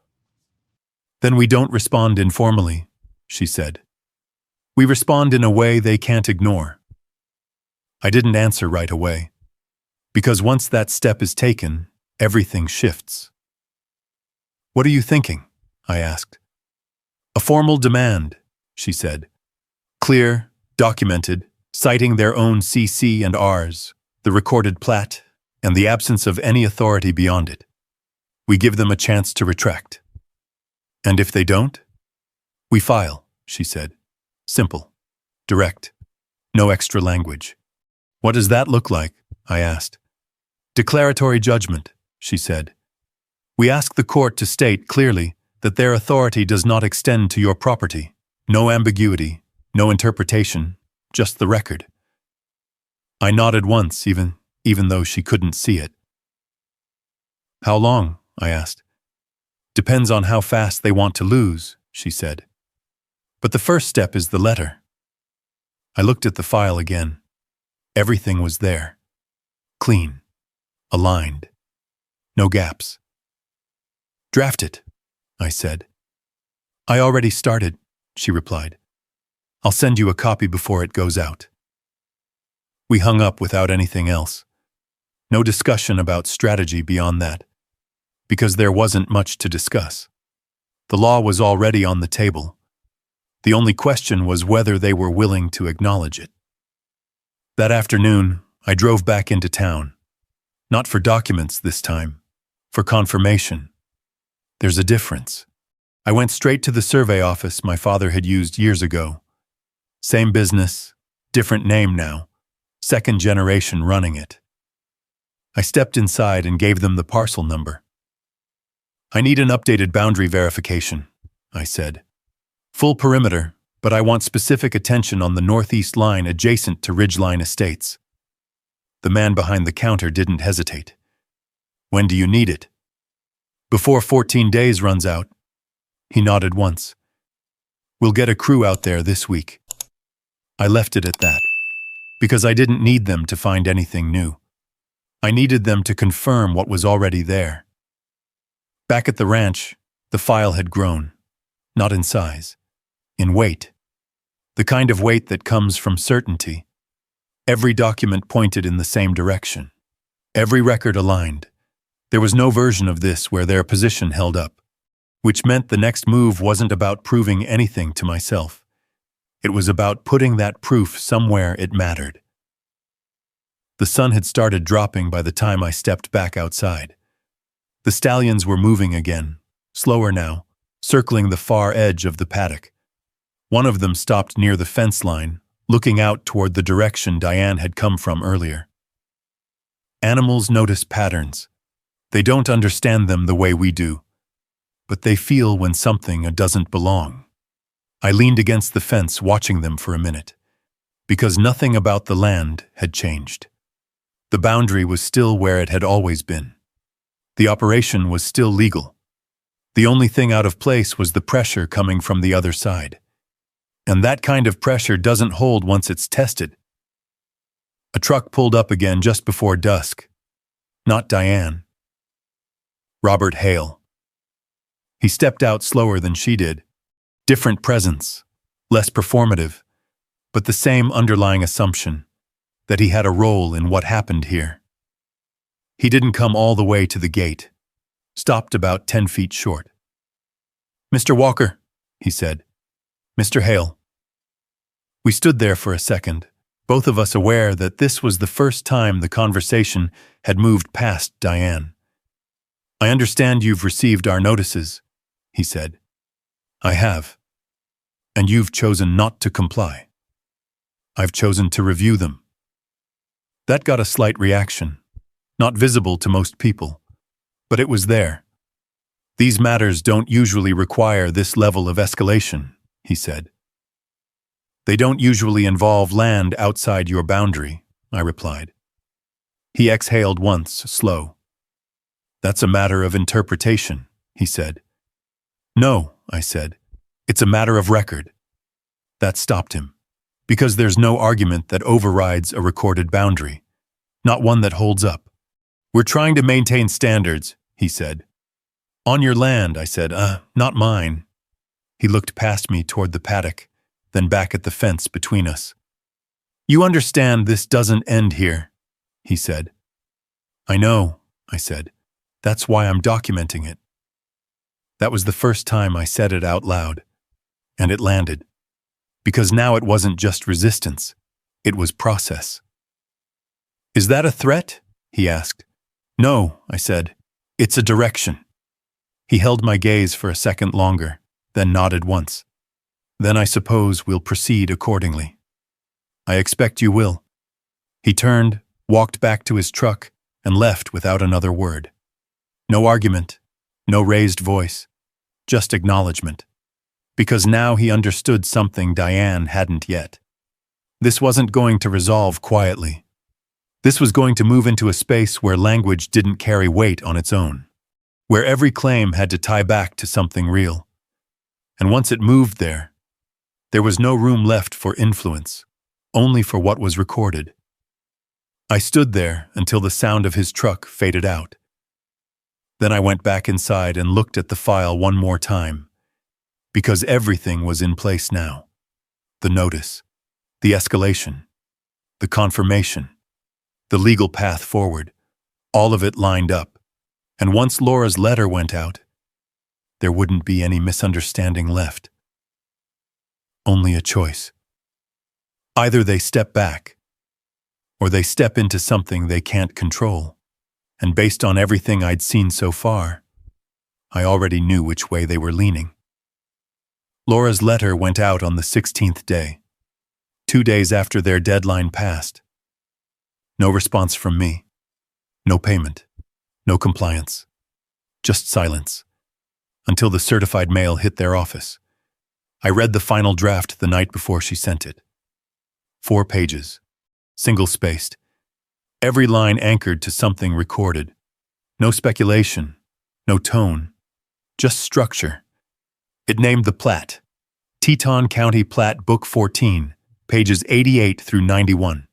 "Then we don't respond informally," she said. "We respond in a way they can't ignore." I didn't answer right away, because once that step is taken, everything shifts. "What are you thinking?" I asked. "A formal demand," she said. "Clear, documented, citing their own CC and Rs, the recorded plat, and the absence of any authority beyond it. We give them a chance to retract. And if they don't? We file," she said. "Simple, direct, no extra language." "What does that look like?" I asked. "Declaratory judgment," she said. "We ask the court to state clearly that their authority does not extend to your property. No ambiguity, no interpretation, just the record." I nodded once, even though she couldn't see it. "How long?" I asked. "Depends on how fast they want to lose," she said. "But the first step is the letter." I looked at the file again. Everything was there. Clean. Aligned. No gaps. "Draft it," I said. "I already started," she replied. "I'll send you a copy before it goes out." We hung up without anything else. No discussion about strategy beyond that, because there wasn't much to discuss. The law was already on the table. The only question was whether they were willing to acknowledge it. That afternoon, I drove back into town. Not for documents this time, for confirmation. There's a difference. I went straight to the survey office my father had used years ago. Same business, different name now, second generation running it. I stepped inside and gave them the parcel number. "I need an updated boundary verification," I said. "Full perimeter, but I want specific attention on the northeast line adjacent to Ridgeline Estates." The man behind the counter didn't hesitate. "When do you need it?" "Before 14 days runs out." He nodded once. "We'll get a crew out there this week." I left it at that, because I didn't need them to find anything new. I needed them to confirm what was already there. Back at the ranch, the file had grown, not in size, in weight. The kind of weight that comes from certainty. Every document pointed in the same direction. Every record aligned. There was no version of this where their position held up, which meant the next move wasn't about proving anything to myself. It was about putting that proof somewhere it mattered. The sun had started dropping by the time I stepped back outside. The stallions were moving again, slower now, circling the far edge of the paddock. One of them stopped near the fence line, looking out toward the direction Diane had come from earlier. Animals notice patterns. They don't understand them the way we do, but they feel when something doesn't belong. I leaned against the fence watching them for a minute, because nothing about the land had changed. The boundary was still where it had always been. The operation was still legal. The only thing out of place was the pressure coming from the other side. And that kind of pressure doesn't hold once it's tested. A truck pulled up again just before dusk. Not Diane. Robert Hale. He stepped out slower than she did. Different presence, less performative, but the same underlying assumption that he had a role in what happened here. He didn't come all the way to the gate, stopped about 10 feet short. "Mr. Walker," he said. "Mr. Hale." We stood there for a second, both of us aware that this was the first time the conversation had moved past Diane. "I understand you've received our notices," he said. "I have. And you've chosen not to comply." "I've chosen to review them." That got a slight reaction, not visible to most people, but it was there. "These matters don't usually require this level of escalation," he said. "They don't usually involve land outside your boundary," I replied. He exhaled once, slow. "That's a matter of interpretation," he said. "No," I said. "It's a matter of record." That stopped him, because there's no argument that overrides a recorded boundary, not one that holds up. "We're trying to maintain standards," he said. "On your land," I said. Not mine." He looked past me toward the paddock, then back at the fence between us. "You understand this doesn't end here," he said. "I know," I said. "That's why I'm documenting it." That was the first time I said it out loud, and it landed. Because now it wasn't just resistance, it was process. "Is that a threat?" he asked. "No," I said. "It's a direction." He held my gaze for a second longer, then nodded once. "Then I suppose we'll proceed accordingly." "I expect you will." He turned, walked back to his truck, and left without another word. No argument, no raised voice, just acknowledgement. Because now he understood something Diane hadn't yet. This wasn't going to resolve quietly. This was going to move into a space where language didn't carry weight on its own, where every claim had to tie back to something real. And once it moved there was no room left for influence, only for what was recorded. I stood there until the sound of his truck faded out. Then I went back inside and looked at the file one more time, because everything was in place now. The notice, the escalation, the confirmation, the legal path forward, all of it lined up. And once Laura's letter went out, there wouldn't be any misunderstanding left. Only a choice. Either they step back, or they step into something they can't control. And based on everything I'd seen so far, I already knew which way they were leaning. Laura's letter went out on the 16th day, 2 days after their deadline passed. No response from me, no payment, no compliance, just silence, until the certified mail hit their office. I read the final draft the night before she sent it. 4 pages, single-spaced, every line anchored to something recorded. No speculation, no tone, just structure. It named the plat, Teton County Plat Book 14, pages 88 through 91.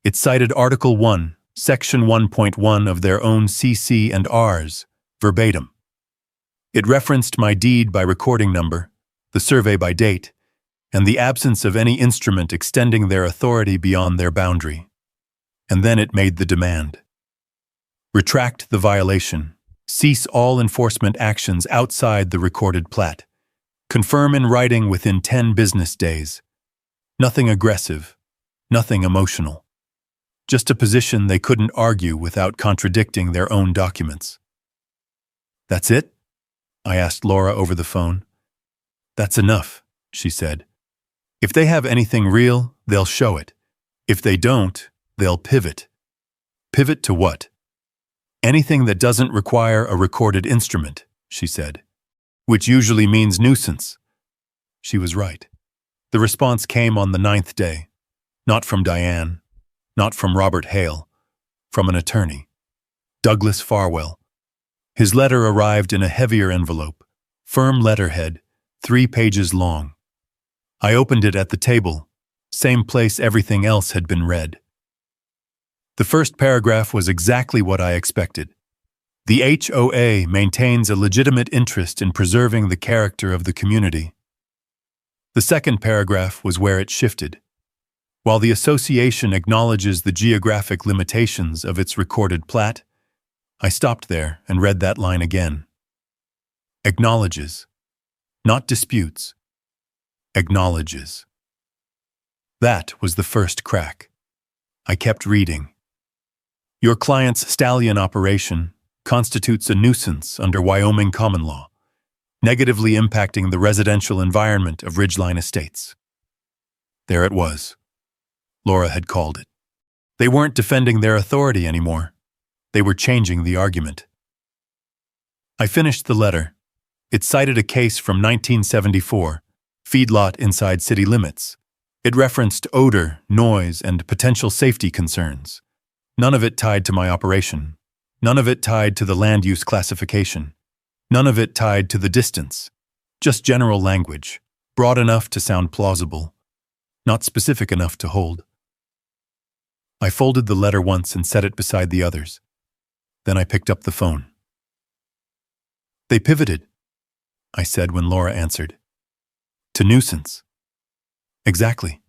It cited Article 1, Section 1.1 of their own CC and Rs, verbatim. It referenced my deed by recording number, the survey by date, and the absence of any instrument extending their authority beyond their boundary. And then it made the demand. Retract the violation. Cease all enforcement actions outside the recorded plat. Confirm in writing within 10 business days. Nothing aggressive, nothing emotional. Just a position they couldn't argue without contradicting their own documents. That's it? I asked Laura over the phone. That's enough, she said. If they have anything real, they'll show it. If they don't, they'll pivot. Pivot to what? Anything that doesn't require a recorded instrument, she said. Which usually means nuisance. She was right. The response came on the 9th day. Not from Diane. Not from Robert Hale. From an attorney. Douglas Farwell. His letter arrived in a heavier envelope. Firm letterhead, 3 pages long. I opened it at the table, same place everything else had been read. The first paragraph was exactly what I expected. The HOA maintains a legitimate interest in preserving the character of the community. The second paragraph was where it shifted. While the association acknowledges the geographic limitations of its recorded plat, I stopped there and read that line again. Acknowledges, not disputes. Acknowledges. That was the first crack. I kept reading. Your client's stallion operation constitutes a nuisance under Wyoming common law, negatively impacting the residential environment of Ridgeline Estates. There it was. Laura had called it. They weren't defending their authority anymore. They were changing the argument. I finished the letter. It cited a case from 1974, feedlot inside city limits. It referenced odor, noise, and potential safety concerns. None of it tied to my operation. None of it tied to the land use classification. None of it tied to the distance. Just general language, broad enough to sound plausible, not specific enough to hold. I folded the letter once and set it beside the others. Then I picked up the phone. They pivoted, I said when Laura answered. To nuisance. Exactly.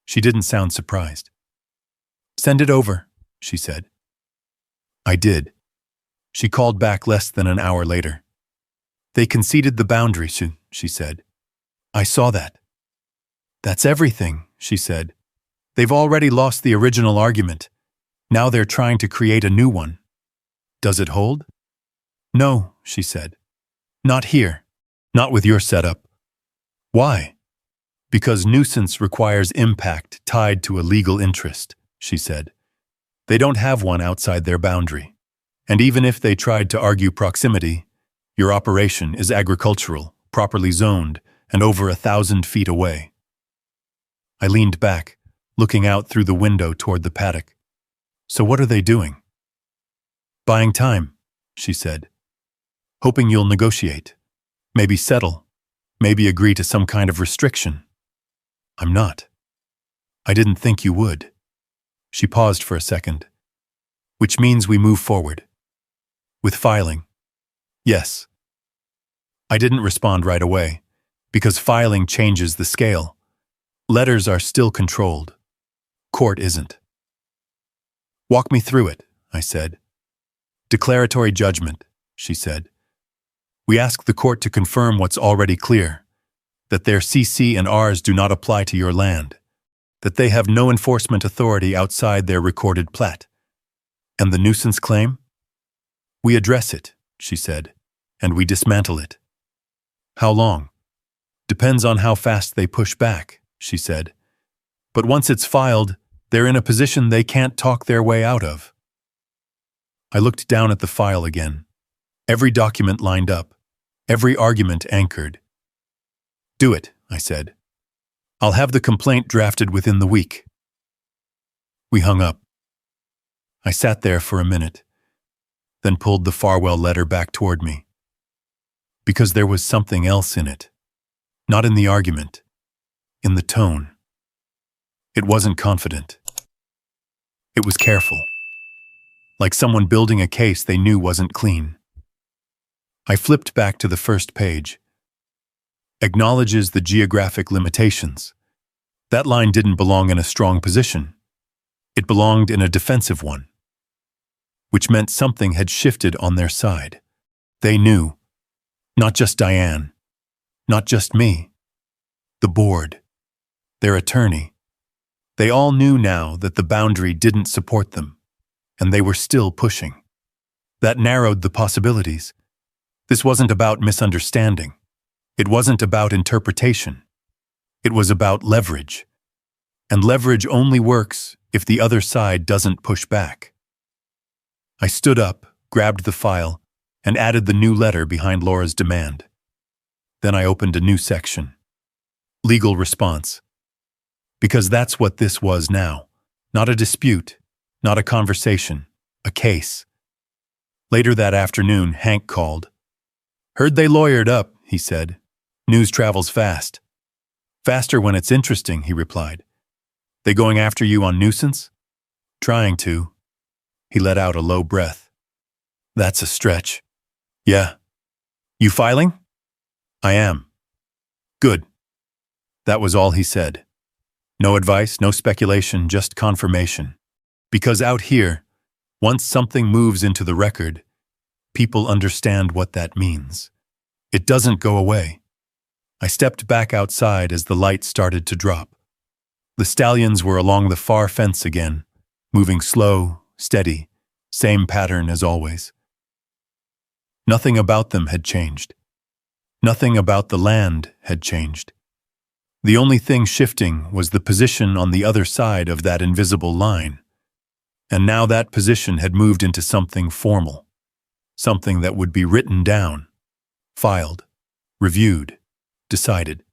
She didn't sound surprised. Send it over, she said. I did. She called back less than an hour later. They conceded the boundary, she said. I saw that. That's everything, she said. They've already lost the original argument. Now they're trying to create a new one. Does it hold? No, she said. Not here. Not with your setup. Why? Because nuisance requires impact tied to a legal interest, she said. They don't have one outside their boundary. And even if they tried to argue proximity, your operation is agricultural, properly zoned, and over 1,000 feet away. I leaned back, looking out through the window toward the paddock. So what are they doing? Buying time, she said. Hoping you'll negotiate. Maybe settle. Maybe agree to some kind of restriction. I'm not. I didn't think you would. She paused for a second. Which means we move forward. With filing. Yes. I didn't respond right away, because filing changes the scale. Letters are still controlled. Court isn't. Walk me through it, I said. Declaratory judgment, she said. We ask the court to confirm what's already clear, that their CC and Rs do not apply to your land, that they have no enforcement authority outside their recorded plat. And the nuisance claim? We address it, she said, and we dismantle it. How long? Depends on how fast they push back, she said. But once it's filed, they're in a position they can't talk their way out of. I looked down at the file again. Every document lined up, every argument anchored. Do it, I said. I'll have the complaint drafted within the week. We hung up. I sat there for a minute, then pulled the Farwell letter back toward me. Because there was something else in it. Not in the argument, in the tone. It wasn't confident. It was careful, like someone building a case they knew wasn't clean. I flipped back to the first page. Acknowledges the geographic limitations. That line didn't belong in a strong position. It belonged in a defensive one, which meant something had shifted on their side. They knew, not just Diane, not just me, the board, their attorney. They all knew now that the boundary didn't support them, and they were still pushing. That narrowed the possibilities. This wasn't about misunderstanding. It wasn't about interpretation. It was about leverage. And leverage only works if the other side doesn't push back. I stood up, grabbed the file, and added the new letter behind Laura's demand. Then I opened a new section. Legal response. Because that's what this was now. Not a dispute, not a conversation, a case. Later that afternoon, Hank called. "Heard they lawyered up," he said. "News travels fast." "Faster when it's interesting," he replied. "They going after you on nuisance?" "Trying to." He let out a low breath. "That's a stretch." "Yeah." "You filing?" "I am." "Good." That was all he said. No advice, no speculation, just confirmation. Because out here, once something moves into the record, people understand what that means. It doesn't go away. I stepped back outside as the light started to drop. The Stallions were along the far fence again, moving slow, steady, same pattern as always. Nothing about them had changed. Nothing about the land had changed. The only thing shifting was the position on the other side of that invisible line. And now that position had moved into something formal, something that would be written down, filed, reviewed, decided.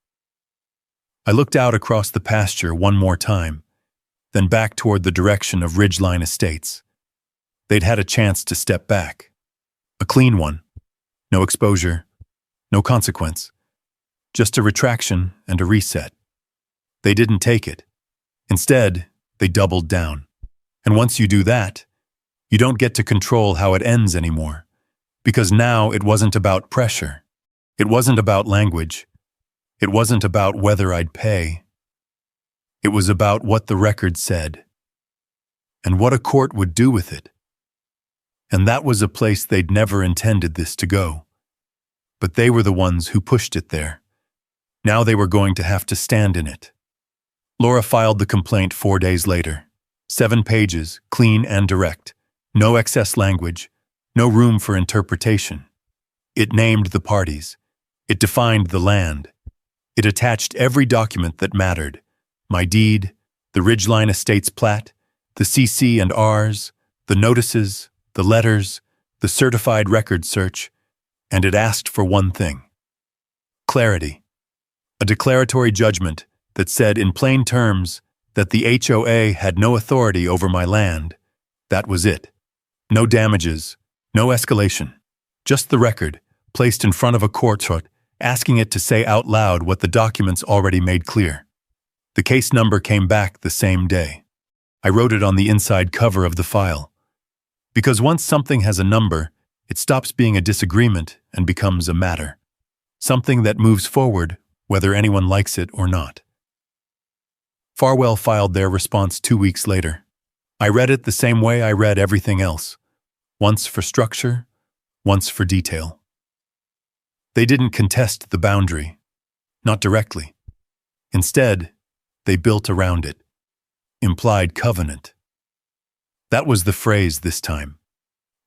I looked out across the pasture one more time, then back toward the direction of Ridgeline Estates. They'd had a chance to step back. A clean one. No exposure, no consequence. Just a retraction and a reset. They didn't take it. Instead, they doubled down. And once you do that, you don't get to control how it ends anymore. Because now it wasn't about pressure. It wasn't about language. It wasn't about whether I'd pay. It was about what the record said. And what a court would do with it. And that was a place they'd never intended this to go. But they were the ones who pushed it there. Now they were going to have to stand in it. Laura filed the complaint 4 days later. 7 pages, clean and direct. No excess language. No room for interpretation. It named the parties. It defined the land. It attached every document that mattered. My deed, the Ridgeline Estates plat, the CC and Rs, the notices, the letters, the certified record search, and it asked for one thing. Clarity. A declaratory judgment that said in plain terms that the HOA had no authority over my land. That was it. No damages, no escalation. Just the record, placed in front of a court, asking it to say out loud what the documents already made clear. The case number came back the same day. I wrote it on the inside cover of the file. Because once something has a number, it stops being a disagreement and becomes a matter. Something that moves forward, whether anyone likes it or not. Farwell filed their response 2 weeks later. I read it the same way I read everything else. Once for structure, once for detail. They didn't contest the boundary, not directly. Instead, they built around it. Implied covenant. That was the phrase this time.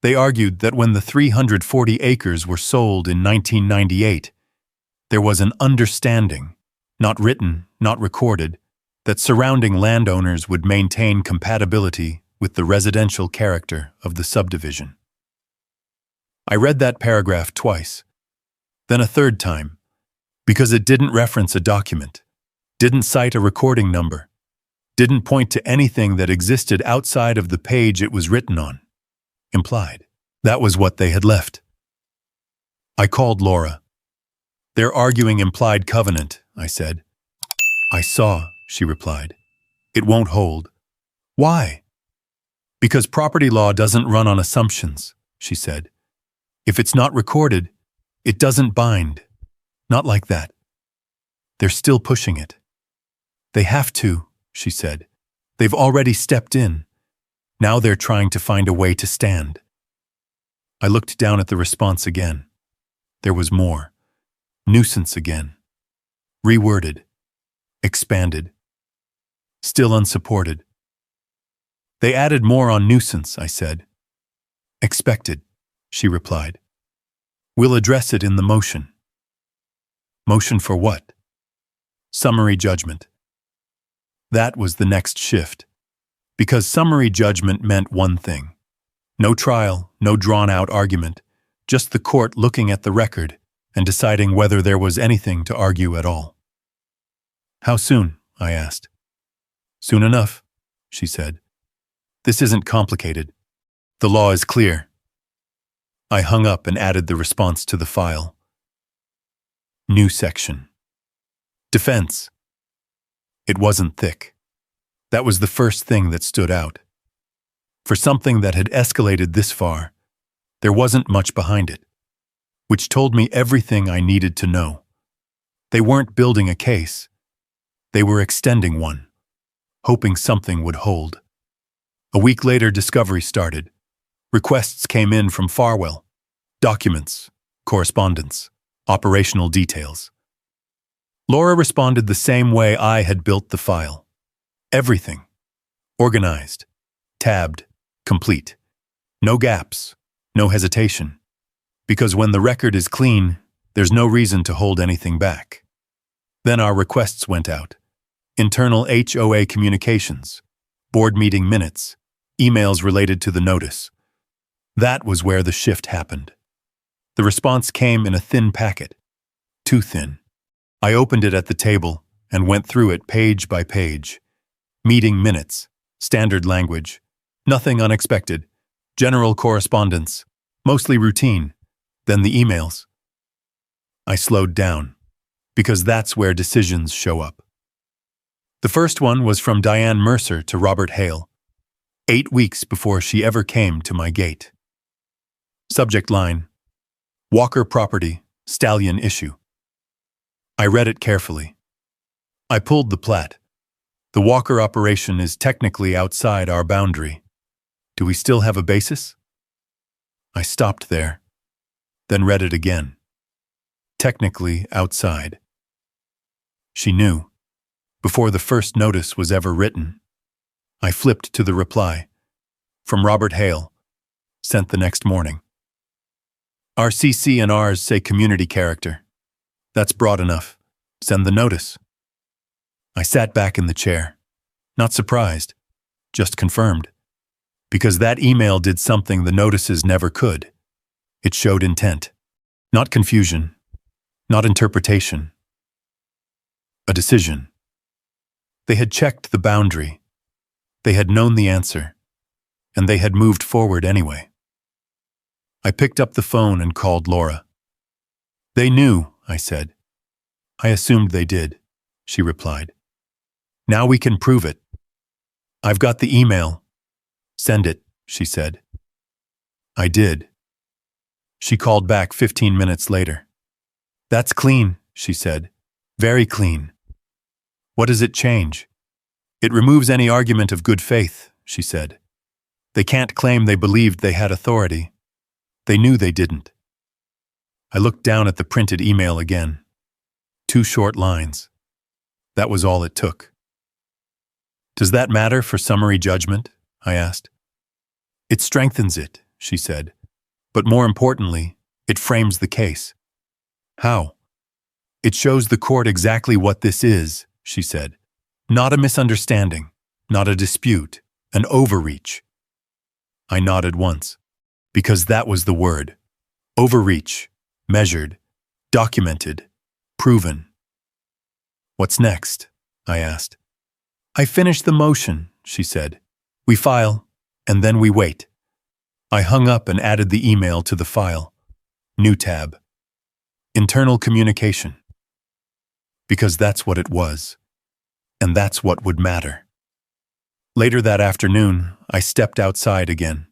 They argued that when the 340 acres were sold in 1998, there was an understanding, not written, not recorded, that surrounding landowners would maintain compatibility with the residential character of the subdivision. I read that paragraph twice, then a third time, because it didn't reference a document, didn't cite a recording number, didn't point to anything that existed outside of the page it was written on. Implied. That was what they had left. I called Laura. "They're arguing implied covenant," I said. "I saw," she replied. It won't hold. Why? Because property law doesn't run on assumptions, she said. If it's not recorded, it doesn't bind. Not like that. They're still pushing it. They have to, she said. They've already stepped in. Now they're trying to find a way to stand. I looked down at the response again. There was more. Nuisance again. Reworded. Expanded. Still unsupported. They added more on nuisance, I said. Expected, she replied. We'll address it in the motion. Motion for what? Summary judgment. That was the next shift. Because summary judgment meant one thing. No trial, no drawn-out argument, just the court looking at the record and deciding whether there was anything to argue at all. How soon? I asked. Soon enough, she said. This isn't complicated. The law is clear. I hung up and added the response to the file. New section. Defense. It wasn't thick. That was the first thing that stood out. For something that had escalated this far, there wasn't much behind it, which told me everything I needed to know. They weren't building a case. They were extending one, hoping something would hold. A week later, discovery started. Requests came in from Farwell. Documents, correspondence, operational details. Laura responded the same way I had built the file. Everything. Organized. Tabbed. Complete. No gaps. No hesitation. Because when the record is clean, there's no reason to hold anything back. Then our requests went out. Internal HOA communications, board meeting minutes, emails related to the notice. That was where the shift happened. The response came in a thin packet. Too thin. I opened it at the table and went through it page by page. Meeting minutes, standard language, nothing unexpected, general correspondence, mostly routine, then the emails. I slowed down, because that's where decisions show up. The first one was from Diane Mercer to Robert Hale, 8 weeks before she ever came to my gate. Subject line, Walker property, Stallion issue. I read it carefully. I pulled the plat. The Walker operation is technically outside our boundary. Do we still have a basis? I stopped there, then read it again. Technically outside. She knew. Before the first notice was ever written. I flipped to the reply. From Robert Hale. Sent the next morning. Our CC and Rs say community character. That's broad enough. Send the notice. I sat back in the chair. Not surprised. Just confirmed. Because that email did something the notices never could. It showed intent. Not confusion. Not interpretation. A decision. They had checked the boundary. They had known the answer. And they had moved forward anyway. I picked up the phone and called Laura. They knew, I said. I assumed they did, she replied. Now we can prove it. I've got the email. Send it, she said. I did. She called back 15 minutes later. That's clean, she said. Very clean. What does it change? It removes any argument of good faith, she said. They can't claim they believed they had authority. They knew they didn't. I looked down at the printed email again. 2 short lines. That was all it took. Does that matter for summary judgment? I asked. It strengthens it, she said. But more importantly, it frames the case. How? It shows the court exactly what this is, she said. Not a misunderstanding, not a dispute, an overreach. I nodded once, because that was the word. Overreach, measured, documented, proven. What's next? I asked. I finish the motion, she said. We file, and then we wait. I hung up and added the email to the file. New tab. Internal communication. Because that's what it was. And that's what would matter. Later that afternoon, I stepped outside again.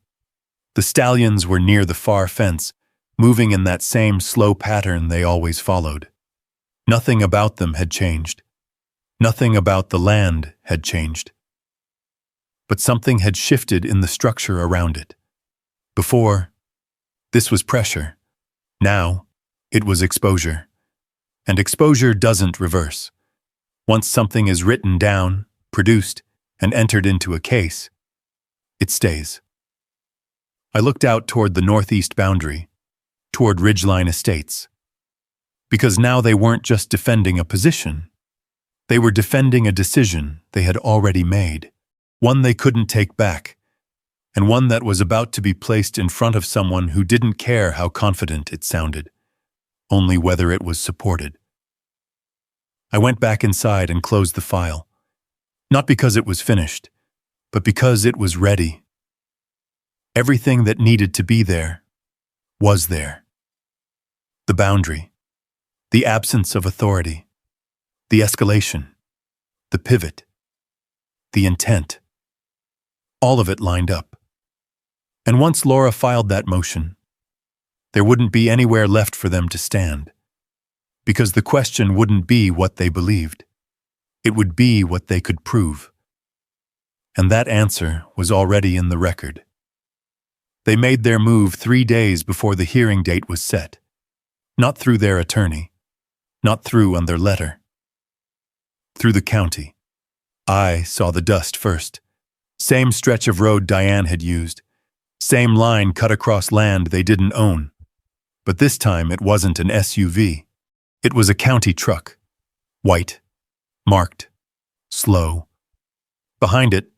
The stallions were near the far fence, moving in that same slow pattern they always followed. Nothing about them had changed. Nothing about the land had changed. But something had shifted in the structure around it. Before, this was pressure. Now, it was exposure. And exposure doesn't reverse. Once something is written down, produced, and entered into a case, it stays. I looked out toward the northeast boundary, toward Ridgeline Estates. Because now they weren't just defending a position. They were defending a decision they had already made, one they couldn't take back, and one that was about to be placed in front of someone who didn't care how confident it sounded, only whether it was supported. I went back inside and closed the file, not because it was finished, but because it was ready. Everything that needed to be there was there. The boundary, the absence of authority, the escalation, the pivot, the intent. All of it lined up. And once Laura filed that motion, there wouldn't be anywhere left for them to stand. Because the question wouldn't be what they believed. It would be what they could prove. And that answer was already in the record. They made their move 3 days before the hearing date was set. Not through their attorney. Not through on their letter. Through the county. I saw the dust first. Same stretch of road Diane had used. Same line cut across land they didn't own. But this time it wasn't an SUV. It was a county truck. White. Marked. Slow. Behind it,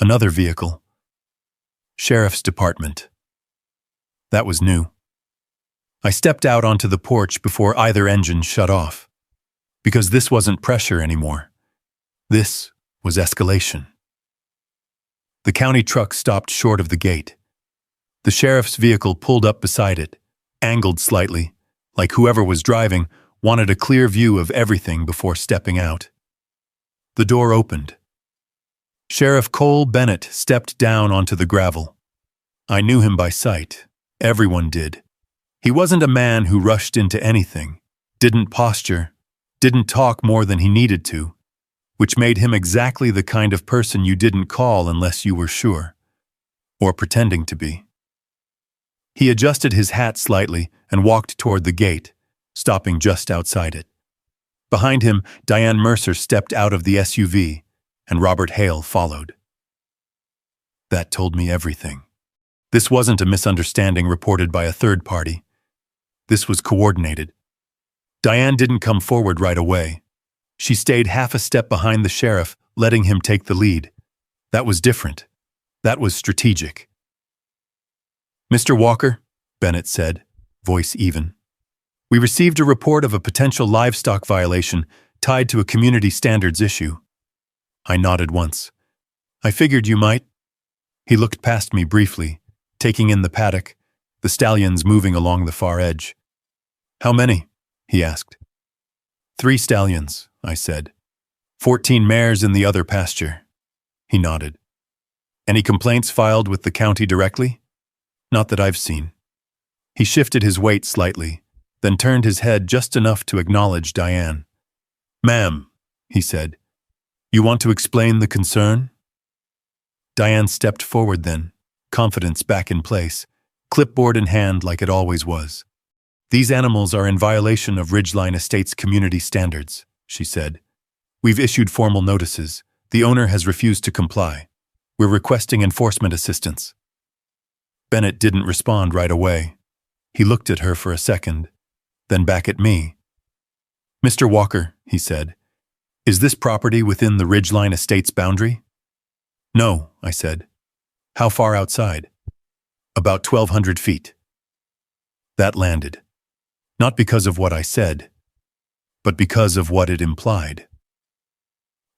another vehicle. Sheriff's Department. That was new. I stepped out onto the porch before either engine shut off. Because this wasn't pressure anymore. This was escalation. The county truck stopped short of the gate. The sheriff's vehicle pulled up beside it, angled slightly, like whoever was driving wanted a clear view of everything before stepping out. The door opened. Sheriff Cole Bennett stepped down onto the gravel. I knew him by sight. Everyone did. He wasn't a man who rushed into anything, didn't posture, didn't talk more than he needed to, which made him exactly the kind of person you didn't call unless you were sure, or pretending to be. He adjusted his hat slightly and walked toward the gate, stopping just outside it. Behind him, Diane Mercer stepped out of the SUV, and Robert Hale followed. That told me everything. This wasn't a misunderstanding reported by a third party. This was coordinated. Diane didn't come forward right away. She stayed half a step behind the sheriff, letting him take the lead. That was different. That was strategic. "Mr. Walker," Bennett said, voice even. "We received a report of a potential livestock violation tied to a community standards issue." I nodded once. "I figured you might." He looked past me briefly, taking in the paddock, the stallions moving along the far edge. "How many?" he asked. 3 stallions, I said. 14 mares in the other pasture." He nodded. "Any complaints filed with the county directly?" "Not that I've seen." He shifted his weight slightly, then turned his head just enough to acknowledge Diane. "Ma'am," he said, "you want to explain the concern?" Diane stepped forward then, confidence back in place, clipboard in hand like it always was. "These animals are in violation of Ridgeline Estates community standards," she said. "We've issued formal notices. The owner has refused to comply. We're requesting enforcement assistance." Bennett didn't respond right away. He looked at her for a second, then back at me. "Mr. Walker," he said, "is this property within the Ridgeline Estates boundary?" "No," I said. "How far outside?" "About 1,200 feet." That landed. Not because of what I said, but because of what it implied.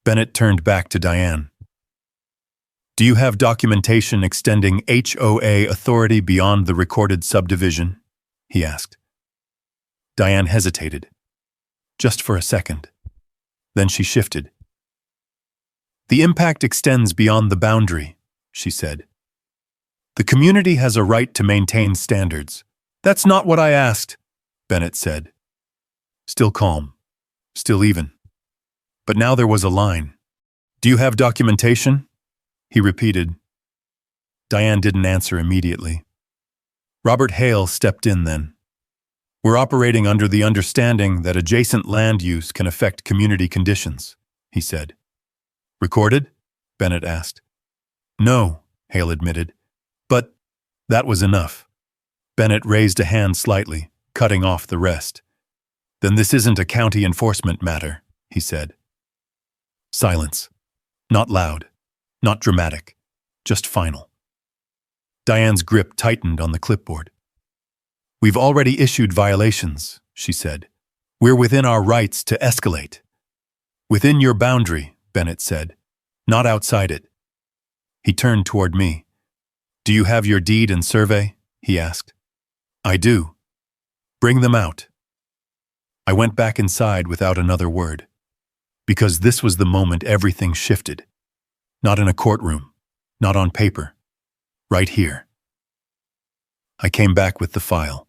Bennett turned back to Diane. "Do you have documentation extending HOA authority beyond the recorded subdivision?" he asked. Diane hesitated. Just for a second. Then she shifted. The impact extends beyond the boundary, she said. The community has a right to maintain standards. That's not what I asked, Bennett said. Still calm, still even. But now there was a line. Do you have documentation? He repeated. Diane didn't answer immediately. Robert Hale stepped in then. We're operating under the understanding that adjacent land use can affect community conditions, he said. Recorded? Bennett asked. No, Hale admitted. But that was enough. Bennett raised a hand slightly, cutting off the rest. Then this isn't a county enforcement matter, he said. Silence. Not loud, not dramatic, just final. Diane's grip tightened on the clipboard. We've already issued violations, she said. We're within our rights to escalate. Within your boundary, Bennett said, not outside it. He turned toward me. Do you have your deed and survey? He asked. I do. Bring them out. I went back inside without another word. Because this was the moment everything shifted. Not in a courtroom, not on paper. Right here. I came back with the file,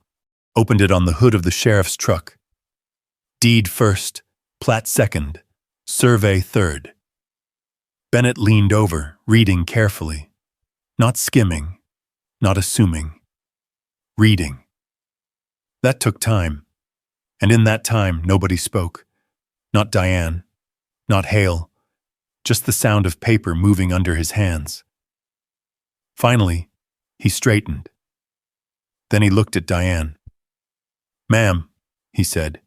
opened it on the hood of the sheriff's truck. Deed first, plat second, survey third. Bennett leaned over, reading carefully. Not skimming, not assuming. Reading. That took time. And in that time, nobody spoke. Not Diane, not Hale, just the sound of paper moving under his hands. Finally, he straightened. Then he looked at Diane. Ma'am, he said,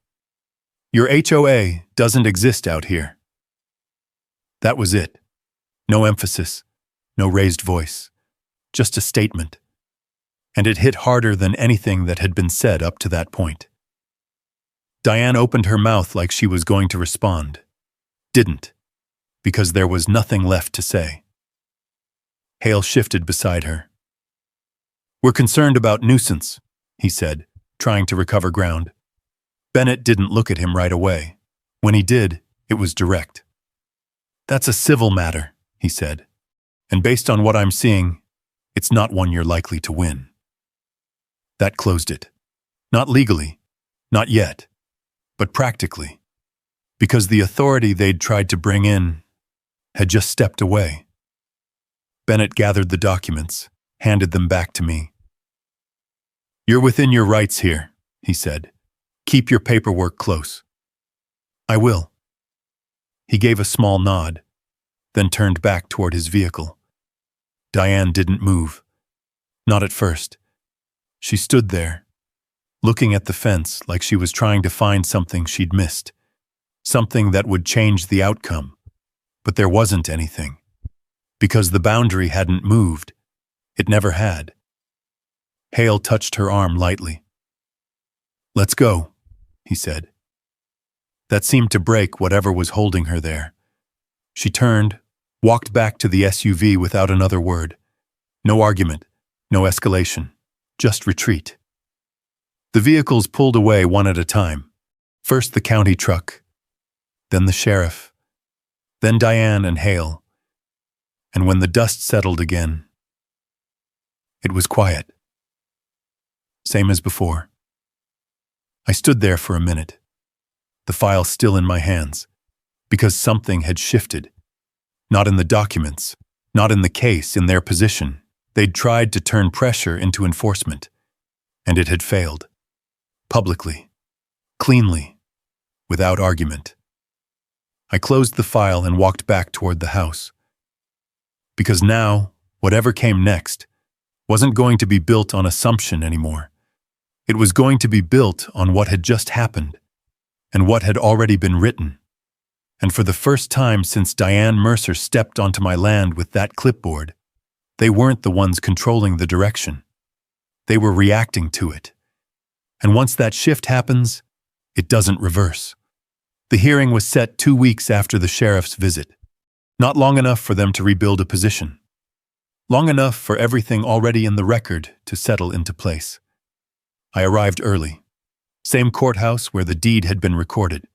your HOA doesn't exist out here. That was it. No emphasis, no raised voice, just a statement. And it hit harder than anything that had been said up to that point. Diane opened her mouth like she was going to respond. Didn't, because there was nothing left to say. Hale shifted beside her. We're concerned about nuisance, he said, trying to recover ground. Bennett didn't look at him right away. When he did, it was direct. That's a civil matter, he said. And based on what I'm seeing, it's not one you're likely to win. That closed it. Not legally, not yet, but practically. Because the authority they'd tried to bring in had just stepped away. Bennett gathered the documents, handed them back to me. You're within your rights here, he said. Keep your paperwork close. I will. He gave a small nod, then turned back toward his vehicle. Diane didn't move. Not at first. She stood there, looking at the fence like she was trying to find something she'd missed. Something that would change the outcome. But there wasn't anything. Because the boundary hadn't moved. It never had. Hale touched her arm lightly. Let's go, he said. That seemed to break whatever was holding her there. She turned, walked back to the SUV without another word. No argument, no escalation, just retreat. The vehicles pulled away one at a time. First the county truck, then the sheriff, then Diane and Hale. And when the dust settled again, it was quiet. Same as before. I stood there for a minute, the file still in my hands, because something had shifted. Not in the documents, not in the case, in their position. They'd tried to turn pressure into enforcement, and it had failed. Publicly, cleanly, without argument. I closed the file and walked back toward the house. Because now, whatever came next, wasn't going to be built on assumption anymore. It was going to be built on what had just happened, and what had already been written. And for the first time since Diane Mercer stepped onto my land with that clipboard, they weren't the ones controlling the direction. They were reacting to it. And once that shift happens, it doesn't reverse. The hearing was set 2 weeks after the sheriff's visit. Not long enough for them to rebuild a position. Long enough for everything already in the record to settle into place. I arrived early. Same courthouse where the deed had been recorded.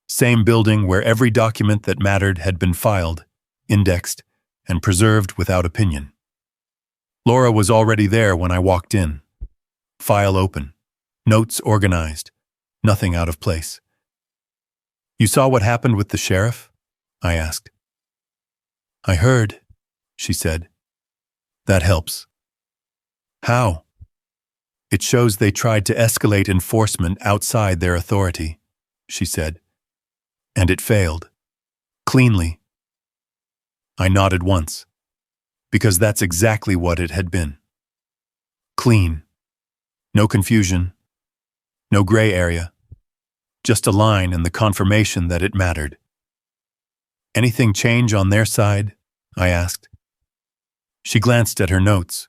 Same building where every document that mattered had been filed, indexed, and preserved without opinion. Laura was already there when I walked in. File open, notes organized, nothing out of place. "You saw what happened with the sheriff?" I asked. "I heard," she said. "That helps." "How?" "It shows they tried to escalate enforcement outside their authority," she said. "And it failed. Cleanly." I nodded once, because that's exactly what it had been. Clean. No confusion. No gray area. Just a line and the confirmation that it mattered. "Anything change on their side?" I asked. She glanced at her notes.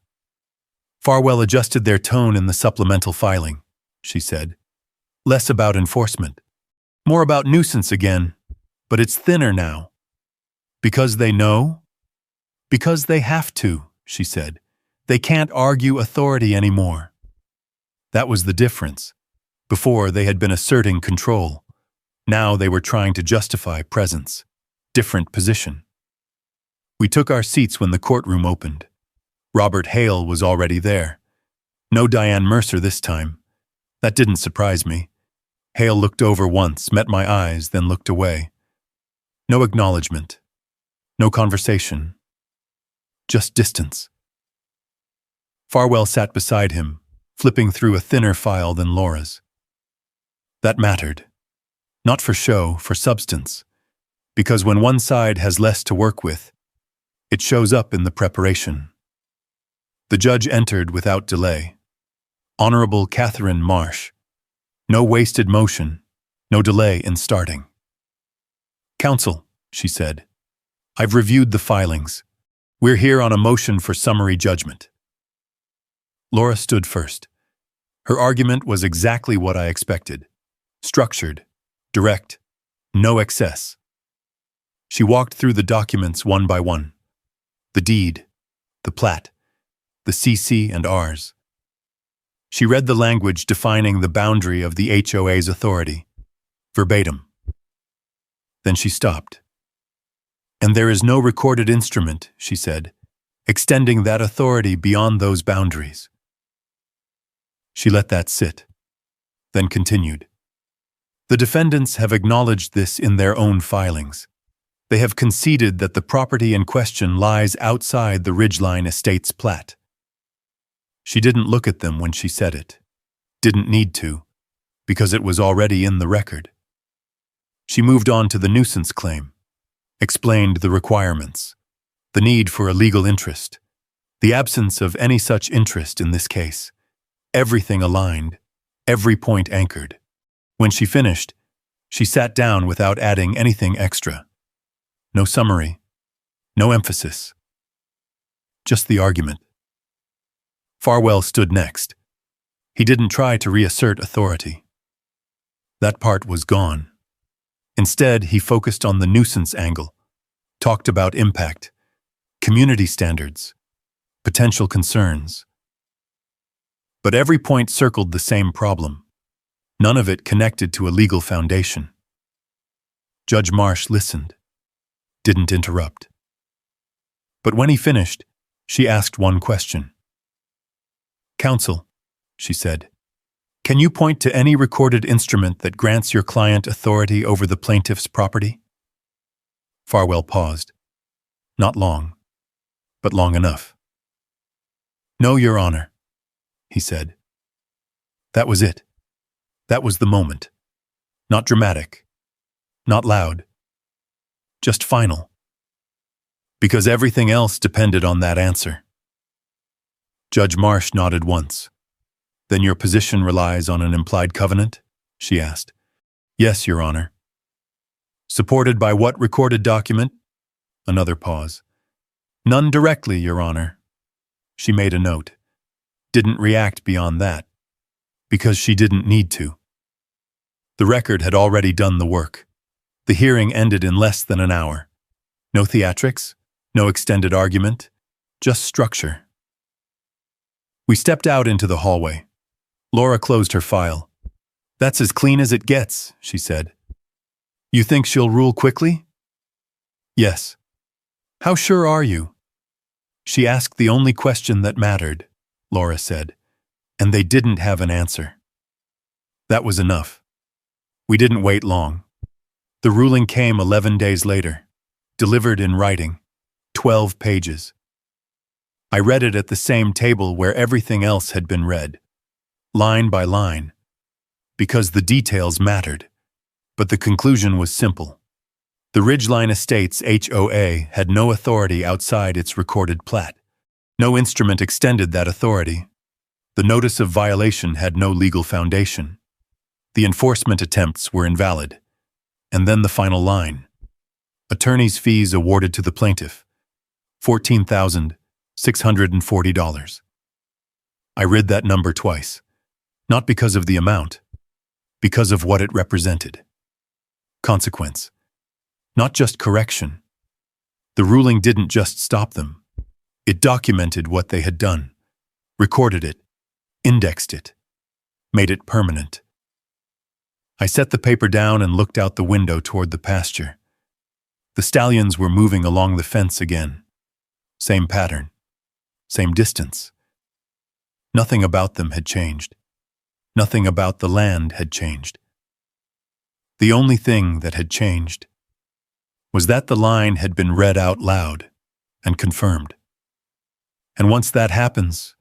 "Farwell adjusted their tone in the supplemental filing," she said. "Less about enforcement. More about nuisance again, but it's thinner now." "Because they know?" "Because they have to," she said. "They can't argue authority anymore." That was the difference. Before, they had been asserting control. Now they were trying to justify presence. Different position. We took our seats when the courtroom opened. Robert Hale was already there. No Diane Mercer this time. That didn't surprise me. Hale looked over once, met my eyes, then looked away. No acknowledgement. No conversation. Just distance. Farwell sat beside him, flipping through a thinner file than Laura's. That mattered. Not for show, for substance. Because when one side has less to work with, it shows up in the preparation. The judge entered without delay. Honorable Catherine Marsh. No wasted motion, no delay in starting. "Counsel," she said, "I've reviewed the filings. We're here on a motion for summary judgment." Laura stood first. Her argument was exactly what I expected. Structured, direct, no excess. She walked through the documents one by one. The deed, the plat, the CC and Rs. She read the language defining the boundary of the HOA's authority, verbatim. Then she stopped. "And there is no recorded instrument," she said, "extending that authority beyond those boundaries." She let that sit, then continued. "The defendants have acknowledged this in their own filings. They have conceded that the property in question lies outside the Ridgeline Estates plat." She didn't look at them when she said it. Didn't need to, because it was already in the record. She moved on to the nuisance claim, explained the requirements, the need for a legal interest, the absence of any such interest in this case. Everything aligned, every point anchored. When she finished, she sat down without adding anything extra. No summary, no emphasis. Just the argument. Farwell stood next. He didn't try to reassert authority. That part was gone. Instead, he focused on the nuisance angle, talked about impact, community standards, potential concerns. But every point circled the same problem. None of it connected to a legal foundation. Judge Marsh listened, didn't interrupt. But when he finished, she asked one question. "Counsel," she said, "can you point to any recorded instrument that grants your client authority over the plaintiff's property?" Farwell paused. Not long, but long enough. "No, Your Honor," he said. That was it. That was the moment. Not dramatic. Not loud. Just final. Because everything else depended on that answer. Judge Marsh nodded once. "Then your position relies on an implied covenant?" she asked. "Yes, Your Honor." "Supported by what recorded document?" Another pause. "None directly, Your Honor." She made a note. Didn't react beyond that. Because she didn't need to. The record had already done the work. The hearing ended in less than an hour. No theatrics, no extended argument, just structure. We stepped out into the hallway. Laura closed her file. "That's as clean as it gets," she said. "You think she'll rule quickly?" "Yes." How sure are you? She asked the only question that mattered, Laura said, and they didn't have an answer. That was enough. We didn't wait long. The ruling came 11 days later, delivered in writing, 12 pages. I read it at the same table where everything else had been read, line by line, because the details mattered. But the conclusion was simple. The Ridgeline Estates HOA had no authority outside its recorded plat. No instrument extended that authority. The notice of violation had no legal foundation. The enforcement attempts were invalid. And then the final line. Attorney's fees awarded to the plaintiff, $14,640. I read that number twice, not because of the amount, because of what it represented. Consequence. Not just correction. The ruling didn't just stop them. It documented what they had done, recorded it, indexed it, made it permanent. I set the paper down and looked out the window toward the pasture. The stallions were moving along the fence again. Same pattern, same distance. Nothing about them had changed. Nothing about the land had changed. The only thing that had changed was that the line had been read out loud and confirmed. And once that happens,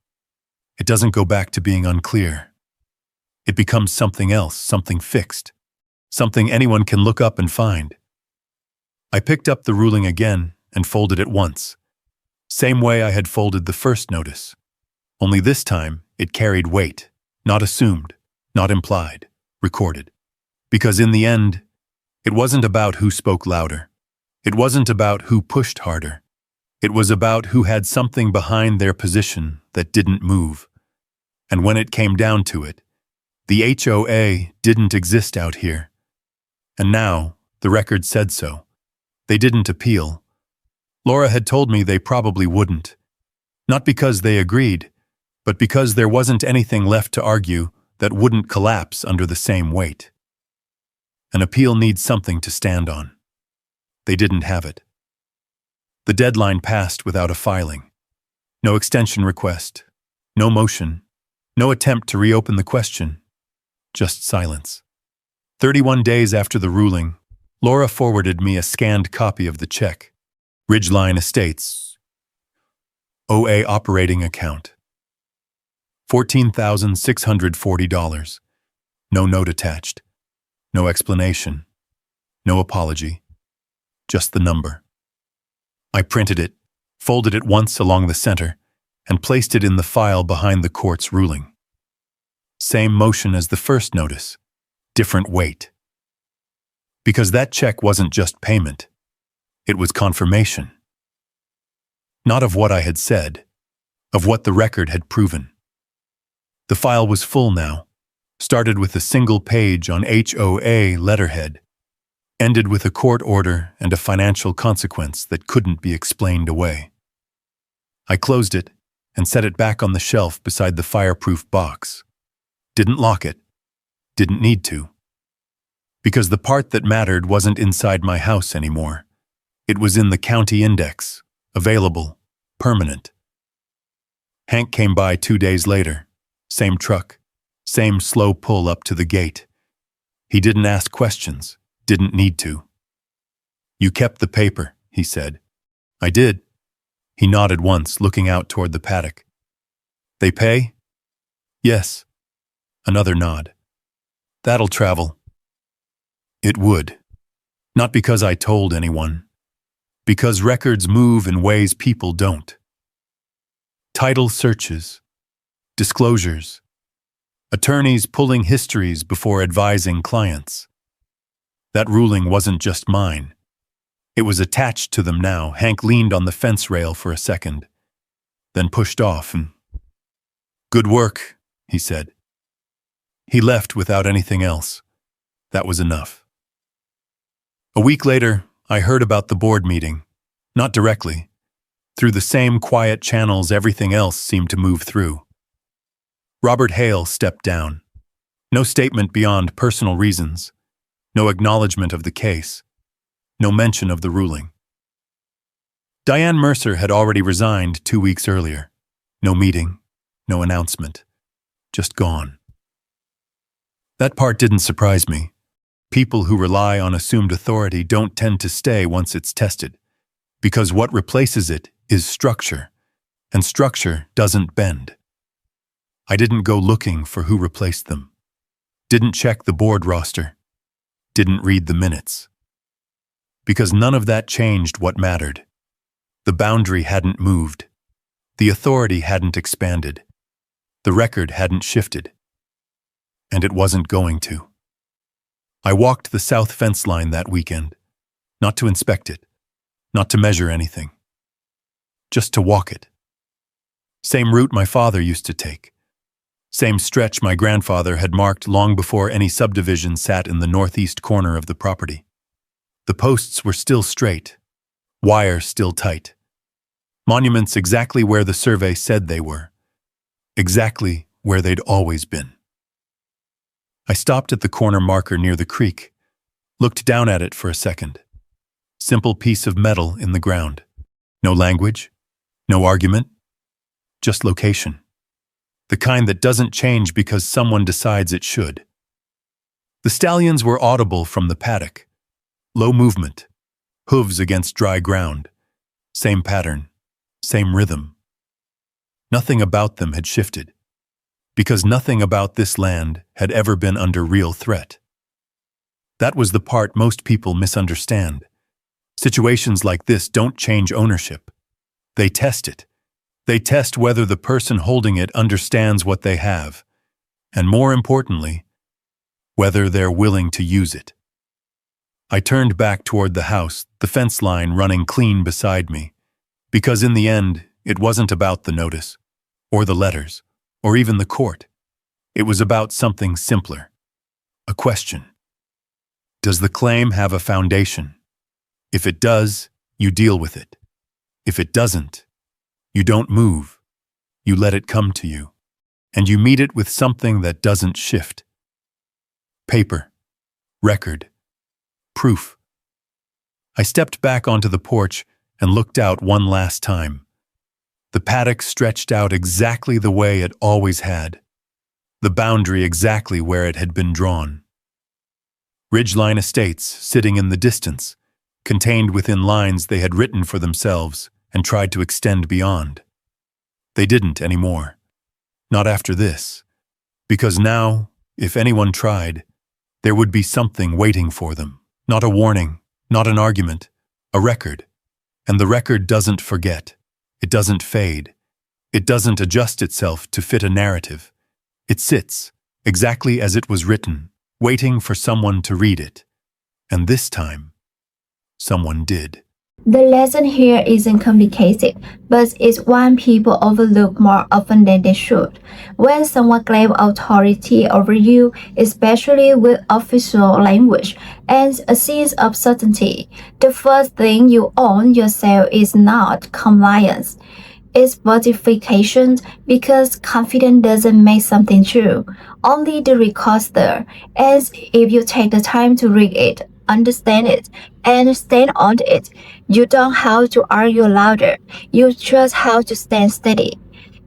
it doesn't go back to being unclear. It becomes something else, something fixed, something anyone can look up and find. I picked up the ruling again and folded it once, same way I had folded the first notice. Only this time it carried weight, not assumed, not implied, recorded. Because in the end, it wasn't about who spoke louder. It wasn't about who pushed harder. It was about who had something behind their position that didn't move. And when it came down to it, the HOA didn't exist out here. And now, the record said so. They didn't appeal. Laura had told me they probably wouldn't. Not because they agreed, but because there wasn't anything left to argue that wouldn't collapse under the same weight. An appeal needs something to stand on. They didn't have it. The deadline passed without a filing. No extension request, no motion, no attempt to reopen the question. Just silence. 31 days after the ruling, Laura forwarded me a scanned copy of the check. Ridgeline Estates, OA operating account. $14,640. No note attached. No explanation. No apology. Just the number. I printed it, folded it once along the center, and placed it in the file behind the court's ruling. Same motion as the first notice, different weight. Because that check wasn't just payment, it was confirmation. Not of what I had said, of what the record had proven. The file was full now, started with a single page on HOA letterhead, ended with a court order and a financial consequence that couldn't be explained away. I closed it and set it back on the shelf beside the fireproof box. Didn't lock it. Didn't need to. Because the part that mattered wasn't inside my house anymore. It was in the county index, available, permanent. Hank came by 2 days later. Same truck, same slow pull up to the gate. He didn't ask questions, didn't need to. You kept the paper, he said. I did. He nodded once, looking out toward the paddock. They pay? Yes. Another nod. That'll travel. It would. Not because I told anyone. Because records move in ways people don't. Title searches. Disclosures. Attorneys pulling histories before advising clients. That ruling wasn't just mine. It was attached to them now. Hank leaned on the fence rail for a second, then pushed off and... Good work, he said. He left without anything else. That was enough. A week later, I heard about the board meeting. Not directly. Through the same quiet channels everything else seemed to move through. Robert Hale stepped down. No statement beyond personal reasons. No acknowledgement of the case. No mention of the ruling. Diane Mercer had already resigned 2 weeks earlier. No meeting, no announcement, just gone. That part didn't surprise me. People who rely on assumed authority don't tend to stay once it's tested, because what replaces it is structure, and structure doesn't bend. I didn't go looking for who replaced them. Didn't check the board roster. Didn't read the minutes. Because none of that changed what mattered. The boundary hadn't moved. The authority hadn't expanded. The record hadn't shifted. And it wasn't going to. I walked the south fence line that weekend, not to inspect it, not to measure anything, just to walk it. Same route my father used to take. Same stretch my grandfather had marked long before any subdivision sat in the northeast corner of the property. The posts were still straight, wire still tight. Monuments exactly where the survey said they were, exactly where they'd always been. I stopped at the corner marker near the creek, looked down at it for a second. Simple piece of metal in the ground. No language, no argument, just location. The kind that doesn't change because someone decides it should. The stallions were audible from the paddock. Low movement, hooves against dry ground. Same pattern, same rhythm. Nothing about them had shifted, because nothing about this land had ever been under real threat. That was the part most people misunderstand. Situations like this don't change ownership. They test it. They test whether the person holding it understands what they have, and more importantly, whether they're willing to use it. I turned back toward the house, the fence line running clean beside me, because in the end, it wasn't about the notice, or the letters, or even the court. It was about something simpler. A question. Does the claim have a foundation? If it does, you deal with it. If it doesn't, you don't move. You let it come to you, and you meet it with something that doesn't shift. Paper, record, proof. I stepped back onto the porch and looked out one last time. The paddock stretched out exactly the way it always had, the boundary exactly where it had been drawn. Ridgeline estates sitting in the distance, contained within lines they had written for themselves and tried to extend beyond. They didn't anymore. Not after this. Because now, if anyone tried, there would be something waiting for them. Not a warning, not an argument, a record. And the record doesn't forget. It doesn't fade. It doesn't adjust itself to fit a narrative. It sits, exactly as it was written, waiting for someone to read it. And this time, someone did. The lesson here isn't complicated, but it's one people overlook more often than they should. When someone claims authority over you, especially with official language and a sense of certainty, the first thing you own yourself is not compliance. It's verification, because confidence doesn't make something true. Only the record's there, as if you take the time to read it, understand it, and stand on it. You don't have to argue louder. You just have to stand steady.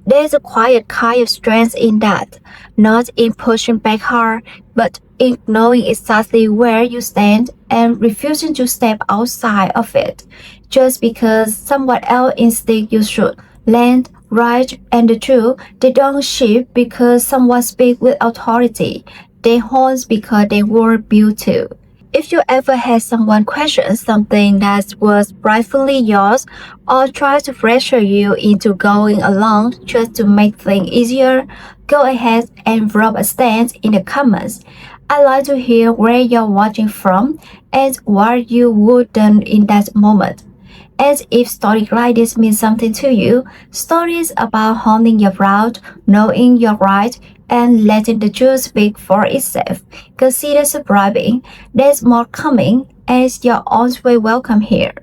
There's a quiet kind of strength in that, not in pushing back hard, but in knowing exactly where you stand and refusing to step outside of it, just because someone else insists you should. Land, right, and the truth, they don't shift because someone speaks with authority. They hold because they were built to. If you ever had someone question something that was rightfully yours, or try to pressure you into going along just to make things easier, go ahead and drop a stand in the comments. I'd like to hear where you're watching from and what you would do in that moment. As if stories like this mean something to you, stories about holding your ground, knowing you're right, and letting the truth speak for itself. Consider subscribing. There's more coming, as you're always welcome here.